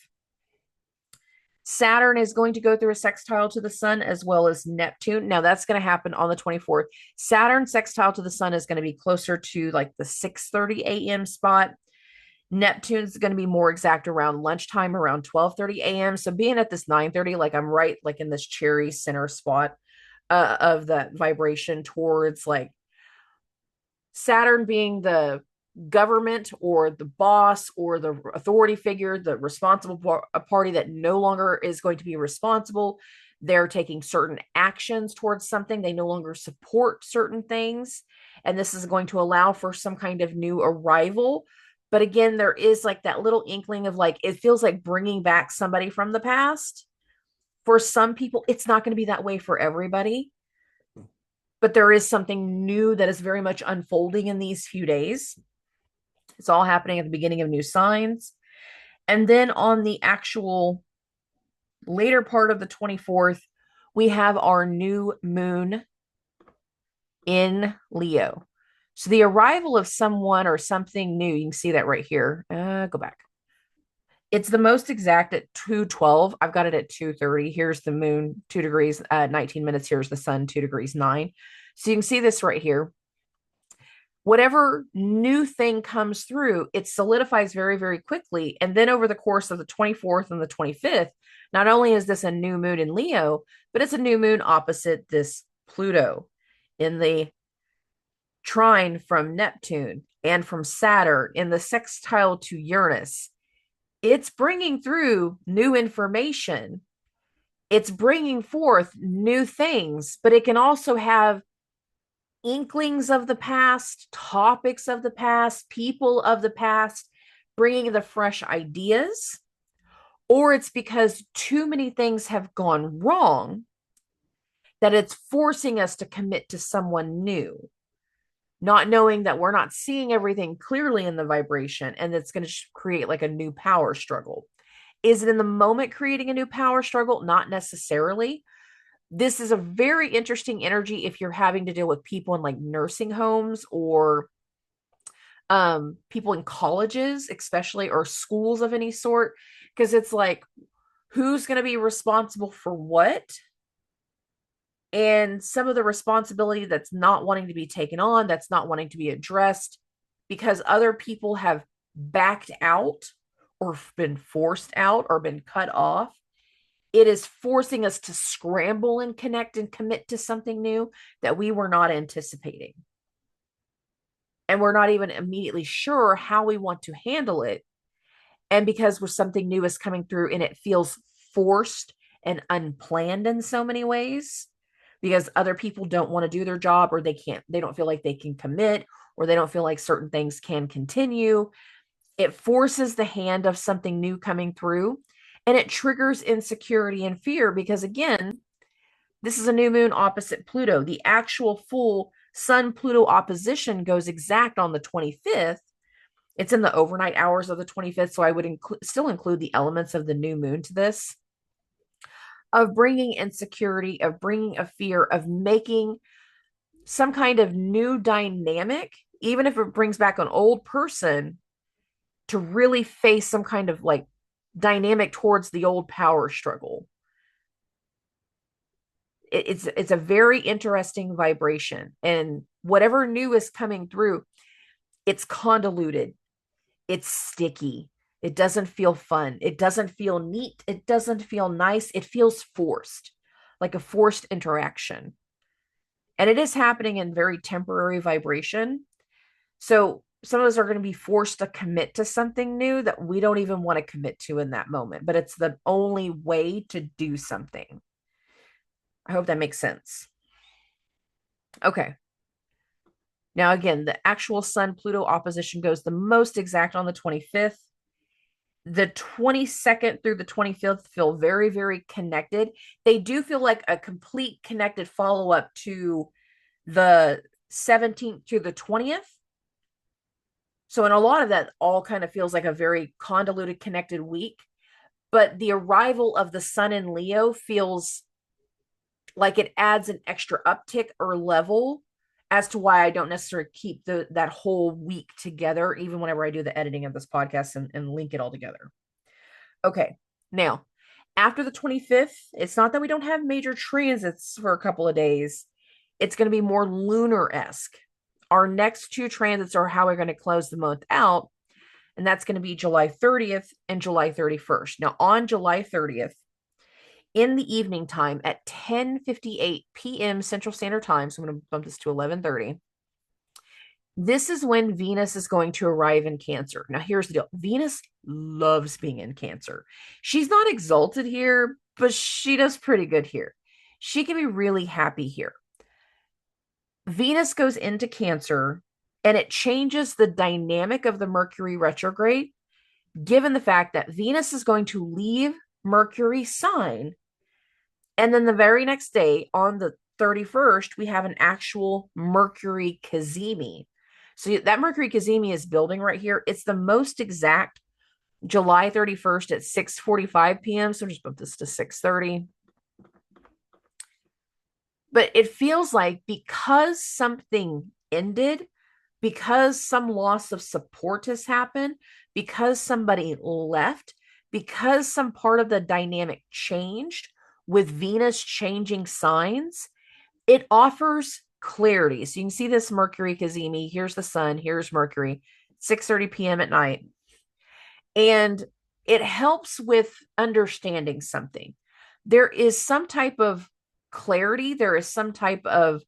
Saturn is going to go through a sextile to the sun as well as Neptune. Now that's going to happen on the 24th. Saturn sextile to the sun is going to be closer to like the 6:30 a.m. spot. Neptune's going to be more exact around lunchtime, around 12:30 a.m. So being at this 9:30, like I'm right like in this cherry center spot of that vibration towards like Saturn being the government or the boss or the authority figure, the responsible party that no longer is going to be responsible. They're taking certain actions towards something. They no longer support certain things. And this is going to allow for some kind of new arrival. But again, there is like that little inkling of like, it feels like bringing back somebody from the past. For some people, it's not going to be that way for everybody. But there is something new that is very much unfolding in these few days. It's all happening at the beginning of new signs. And then on the actual later part of the 24th, we have our new moon in Leo. So the arrival of someone or something new, you can see that right here. Go back. It's the most exact at 2:12. I've got it at 2:30. Here's the moon, 2 degrees, 19 minutes. Here's the sun, 2 degrees, 9. So you can see this right here. Whatever new thing comes through, it solidifies very, very quickly. And then over the course of the 24th and the 25th, not only is this a new moon in Leo, but it's a new moon opposite this Pluto in the trine from Neptune and from Saturn in the sextile to Uranus. It's bringing through new information. It's bringing forth new things, but it can also have inklings of the past, topics of the past, people of the past, bringing the fresh ideas, or it's because too many things have gone wrong that it's forcing us to commit to someone new, not knowing that we're not seeing everything clearly in the vibration, and it's going to create like a new power struggle. Is it in the moment creating a new power struggle? Not necessarily. This is a very interesting energy if you're having to deal with people in like nursing homes or people in colleges, especially, or schools of any sort, because it's like, who's going to be responsible for what? And some of the responsibility that's not wanting to be taken on, that's not wanting to be addressed because other people have backed out or been forced out or been cut off. It is forcing us to scramble and connect and commit to something new that we were not anticipating. And we're not even immediately sure how we want to handle it. And because where something new is coming through and it feels forced and unplanned in so many ways, because other people don't want to do their job or they don't feel like they can commit, or they don't feel like certain things can continue. It forces the hand of something new coming through. And it triggers insecurity and fear because, again, this is a new moon opposite Pluto. The actual full Sun-Pluto opposition goes exact on the 25th. It's in the overnight hours of the 25th, so I would still include the elements of the new moon to this, of bringing insecurity, of bringing a fear, of making some kind of new dynamic, even if it brings back an old person, to really face some kind of like dynamic towards the old power struggle. It's a very interesting vibration, and whatever new is coming through, it's convoluted, it's sticky, it doesn't feel fun, it doesn't feel neat, it doesn't feel nice, it feels forced, like a forced interaction. And it is happening in very temporary vibration. So some of us are going to be forced to commit to something new that we don't even want to commit to in that moment, but it's the only way to do something. I hope that makes sense. Okay. Now, again, the actual Sun-Pluto opposition goes the most exact on the 25th. The 22nd through the 25th feel very, very connected. They do feel like a complete connected follow-up to the 17th through the 20th. So, in a lot of that, all kind of feels like a very convoluted, connected week. But the arrival of the sun in Leo feels like it adds an extra uptick or level as to why I don't necessarily keep that whole week together, even whenever I do the editing of this podcast and link it all together. Okay, now after the 25th, it's not that we don't have major transits for a couple of days. It's going to be more lunar-esque. Our next two transits are how we're going to close the month out, and that's going to be July 30th and July 31st. Now, on July 30th, in the evening time at 10:58 p.m. Central Standard Time, so I'm going to bump this to 11:30. This is when Venus is going to arrive in Cancer. Now, here's the deal. Venus loves being in Cancer. She's not exalted here, but she does pretty good here. She can be really happy here. Venus goes into Cancer, and it changes the dynamic of the Mercury retrograde, given the fact that Venus is going to leave Mercury's sign. And then the very next day, on the 31st, we have an actual Mercury cazimi. So that Mercury cazimi is building right here. It's the most exact July 31st at 6:45 p.m. So just put this to 6:30. But it feels like because something ended, because some loss of support has happened, because somebody left, because some part of the dynamic changed with Venus changing signs, it offers clarity. So you can see this Mercury cazimi. Here's the sun. Here's Mercury, 6:30 p.m. at night. And it helps with understanding something. There is some type of clarity. There is some type of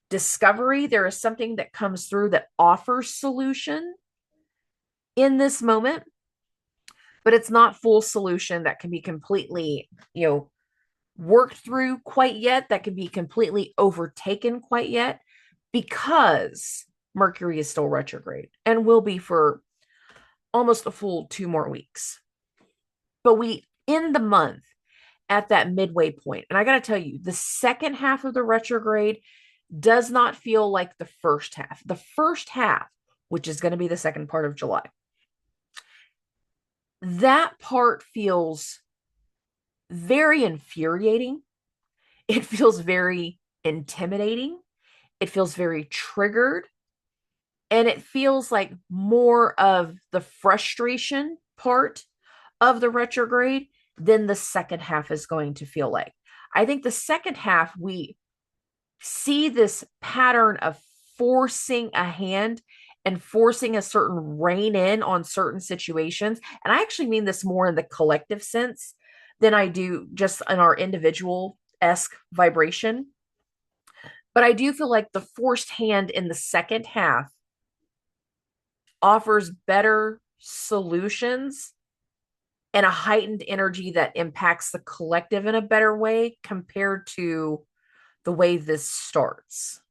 discovery. There is something that comes through that offers solution in this moment, but it's not full solution that can be completely, worked through quite yet, that can be completely overtaken quite yet, because Mercury is still retrograde and will be for almost a full 2 more weeks. But we end the month at that midway point. And I got to tell you, the second half of the retrograde does not feel like the first half. The first half, which is going to be the second part of July, that part feels very infuriating. It feels very intimidating. It feels very triggered. And it feels like more of the frustration part of the retrograde than the second half is going to feel like. I think the second half, we see this pattern of forcing a hand and forcing a certain rein in on certain situations. And I actually mean this more in the collective sense than I do just in our individual-esque vibration. But I do feel like the forced hand in the second half offers better solutions and a heightened energy that impacts the collective in a better way compared to the way this starts.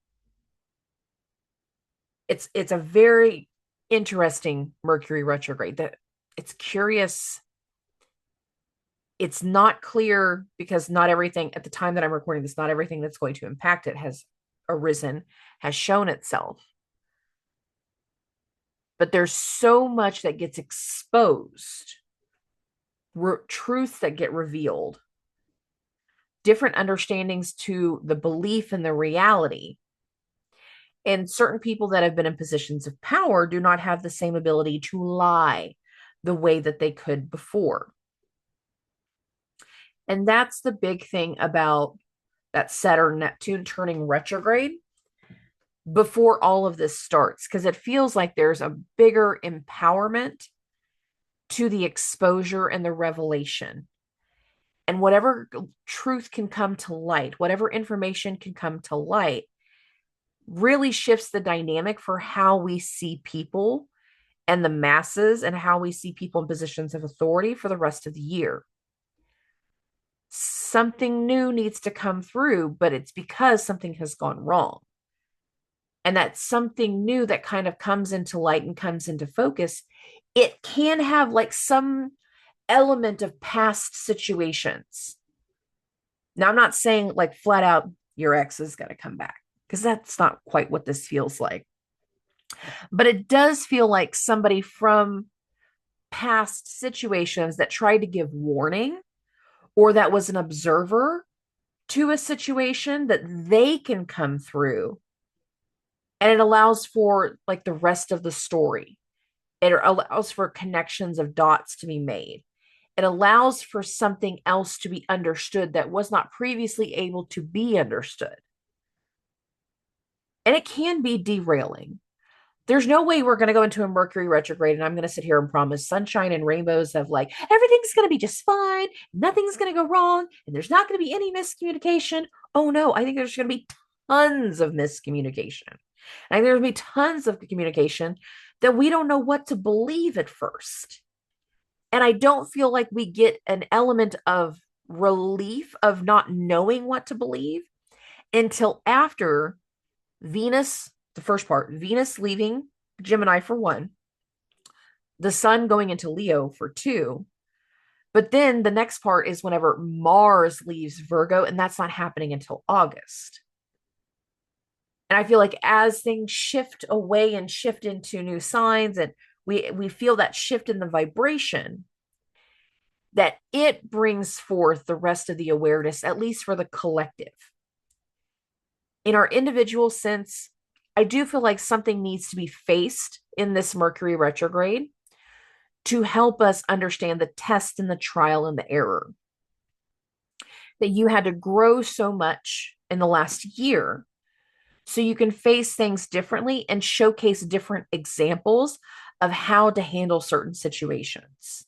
It's a very interesting Mercury retrograde. That it's curious. It's not clear because not everything at the time that I'm recording this, not everything that's going to impact it has arisen, has shown itself. But there's so much that gets exposed, truths that get revealed, different understandings to the belief and the reality. And certain people that have been in positions of power do not have the same ability to lie the way that they could before. And that's the big thing about that Saturn Neptune turning retrograde before all of this starts, because it feels like there's a bigger empowerment to the exposure and the revelation. And whatever truth can come to light, whatever information can come to light, really shifts the dynamic for how we see people and the masses and how we see people in positions of authority for the rest of the year. Something new needs to come through, but it's because something has gone wrong. And that something new that kind of comes into light and comes into focus, it can have like some element of past situations. Now, I'm not saying like flat out your ex is going to come back, because that's not quite what this feels like. But it does feel like somebody from past situations that tried to give warning or that was an observer to a situation that they can come through, and it allows for like the rest of the story. It allows for connections of dots to be made. It allows for something else to be understood that was not previously able to be understood. And it can be derailing. There's no way we're going to go into a Mercury retrograde and I'm going to sit here and promise sunshine and rainbows of like everything's going to be just fine, nothing's going to go wrong, and there's not going to be any miscommunication. Oh no, I think there's going to be tons of miscommunication. I think there's going to be tons of communication that we don't know what to believe at first. And I don't feel like we get an element of relief of not knowing what to believe until after Venus, the first part, Venus leaving Gemini for one, the sun going into Leo for two. But then the next part is whenever Mars leaves Virgo, and that's not happening until August. And I feel like as things shift away and shift into new signs, and we feel that shift in the vibration, that it brings forth the rest of the awareness, at least for the collective. In our individual sense, I do feel like something needs to be faced in this Mercury retrograde to help us understand the test and the trial and the error. That you had to grow so much in the last year so you can face things differently and showcase different examples of how to handle certain situations.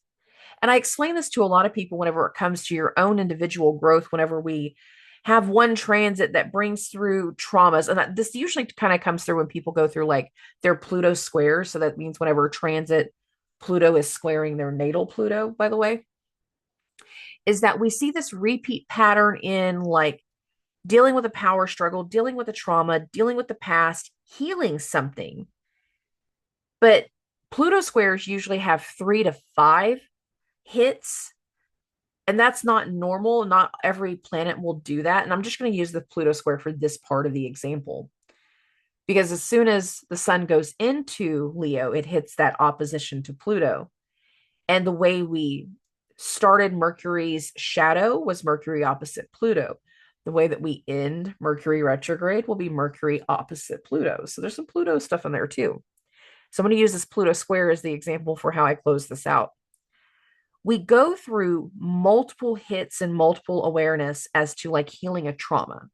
And I explain this to a lot of people whenever it comes to your own individual growth, whenever we have one transit that brings through traumas. And this usually kind of comes through when people go through like their Pluto squares. So that means whenever transit Pluto is squaring their natal Pluto, by the way, is that we see this repeat pattern in like dealing with a power struggle, dealing with a trauma, dealing with the past, healing something. But Pluto squares usually have 3 to 5 hits, and that's not normal. Not every planet will do that. And I'm just going to use the Pluto square for this part of the example, because as soon as the sun goes into Leo, it hits that opposition to Pluto. And the way we started Mercury's shadow was Mercury opposite Pluto. The way that we end Mercury retrograde will be Mercury opposite Pluto. So there's some Pluto stuff in there too. So I'm going to use this Pluto square as the example for how I close this out. We go through multiple hits and multiple awareness as to like healing a trauma,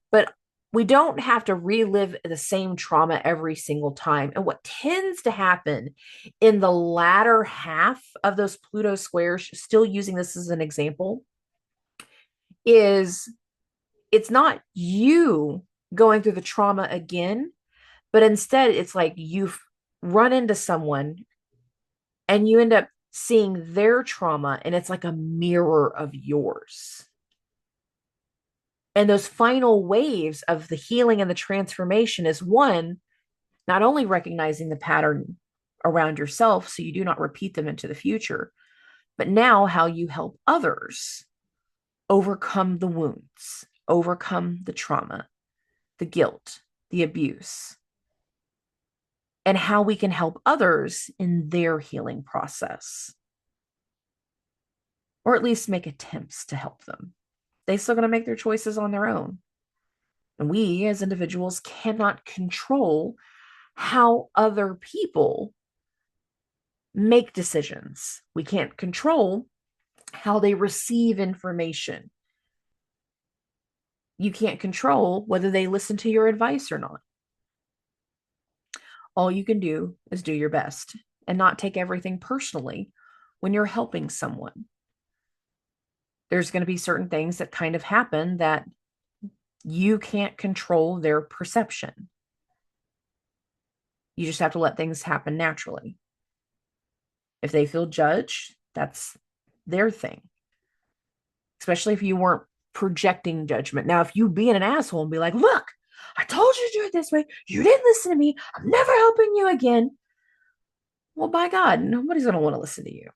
but we don't have to relive the same trauma every single time. And what tends to happen in the latter half of those Pluto squares, still using this as an example, is it's not you going through the trauma again, but instead it's like you've run into someone and you end up seeing their trauma and it's like a mirror of yours. And those final waves of the healing and the transformation is one, not only recognizing the pattern around yourself so you do not repeat them into the future, but now how you help others overcome the wounds, overcome the trauma, the guilt, the abuse, and how we can help others in their healing process, or at least make attempts to help them. They're still going to make their choices on their own. And we as individuals cannot control how other people make decisions. We can't control how they receive information. You can't control whether they listen to your advice or not. All you can do is do your best and not take everything personally when you're helping someone. There's going to be certain things that kind of happen that you can't control their perception. You just have to let things happen naturally. If they feel judged, that's their thing. Especially if you weren't projecting judgment. Now, if you being an asshole and be like, look, I told you to do it this way. You didn't listen to me. I'm never helping you again. Well, by God, nobody's going to want to listen to you.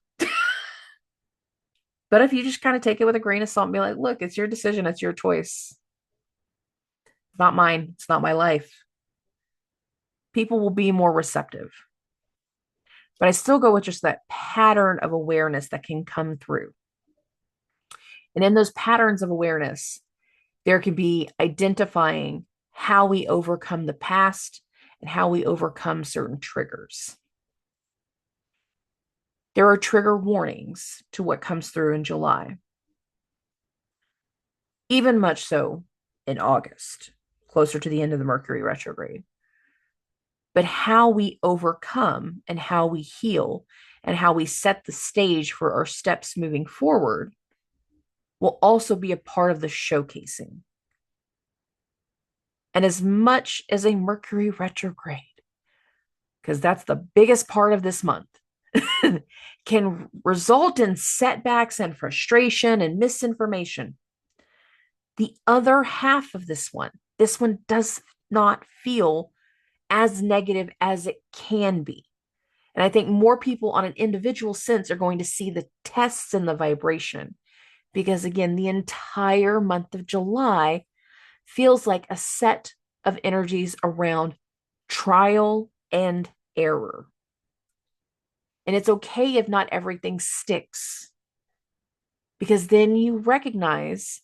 But if you just kind of take it with a grain of salt and be like, look, it's your decision. It's your choice. It's not mine. It's not my life. People will be more receptive. But I still go with just that pattern of awareness that can come through. And in those patterns of awareness, there can be identifying how we overcome the past and how we overcome certain triggers. There are trigger warnings to what comes through in July, even much so in August, closer to the end of the Mercury retrograde. But how we overcome and how we heal and how we set the stage for our steps moving forward will also be a part of the showcasing. And as much as a Mercury retrograde, because that's the biggest part of this month, can result in setbacks and frustration and misinformation, the other half of this one does not feel as negative as it can be. And I think more people on an individual sense are going to see the tests in the vibration because, again, the entire month of July feels like a set of energies around trial and error. And it's okay if not everything sticks, because then you recognize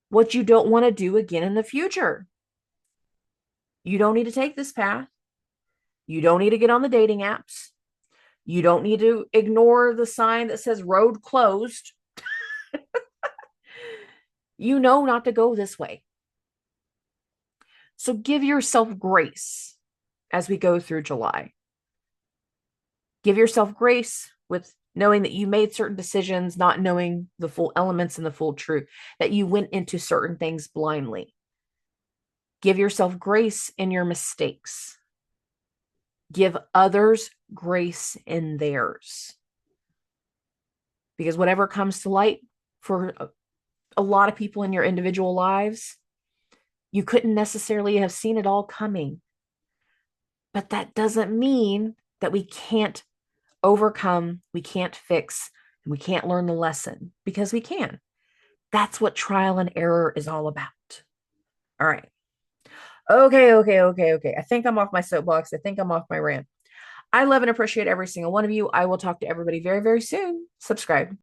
what you don't want to do again in the future. You don't need to take this path. You don't need to get on the dating apps. You don't need to ignore the sign that says road closed. You know not to go this way. So give yourself grace as we go through July. Give yourself grace with knowing that you made certain decisions, not knowing the full elements and the full truth, that you went into certain things blindly. Give yourself grace in your mistakes. Give others grace in theirs. Because whatever comes to light for a lot of people in your individual lives, you couldn't necessarily have seen it all coming. But that doesn't mean that we can't overcome, we can't fix, and we can't learn the lesson, because we can. That's what trial and error is all about. All right. Okay. I think I'm off my soapbox. I think I'm off my rant. I love and appreciate every single one of you. I will talk to everybody very, very soon. Subscribe.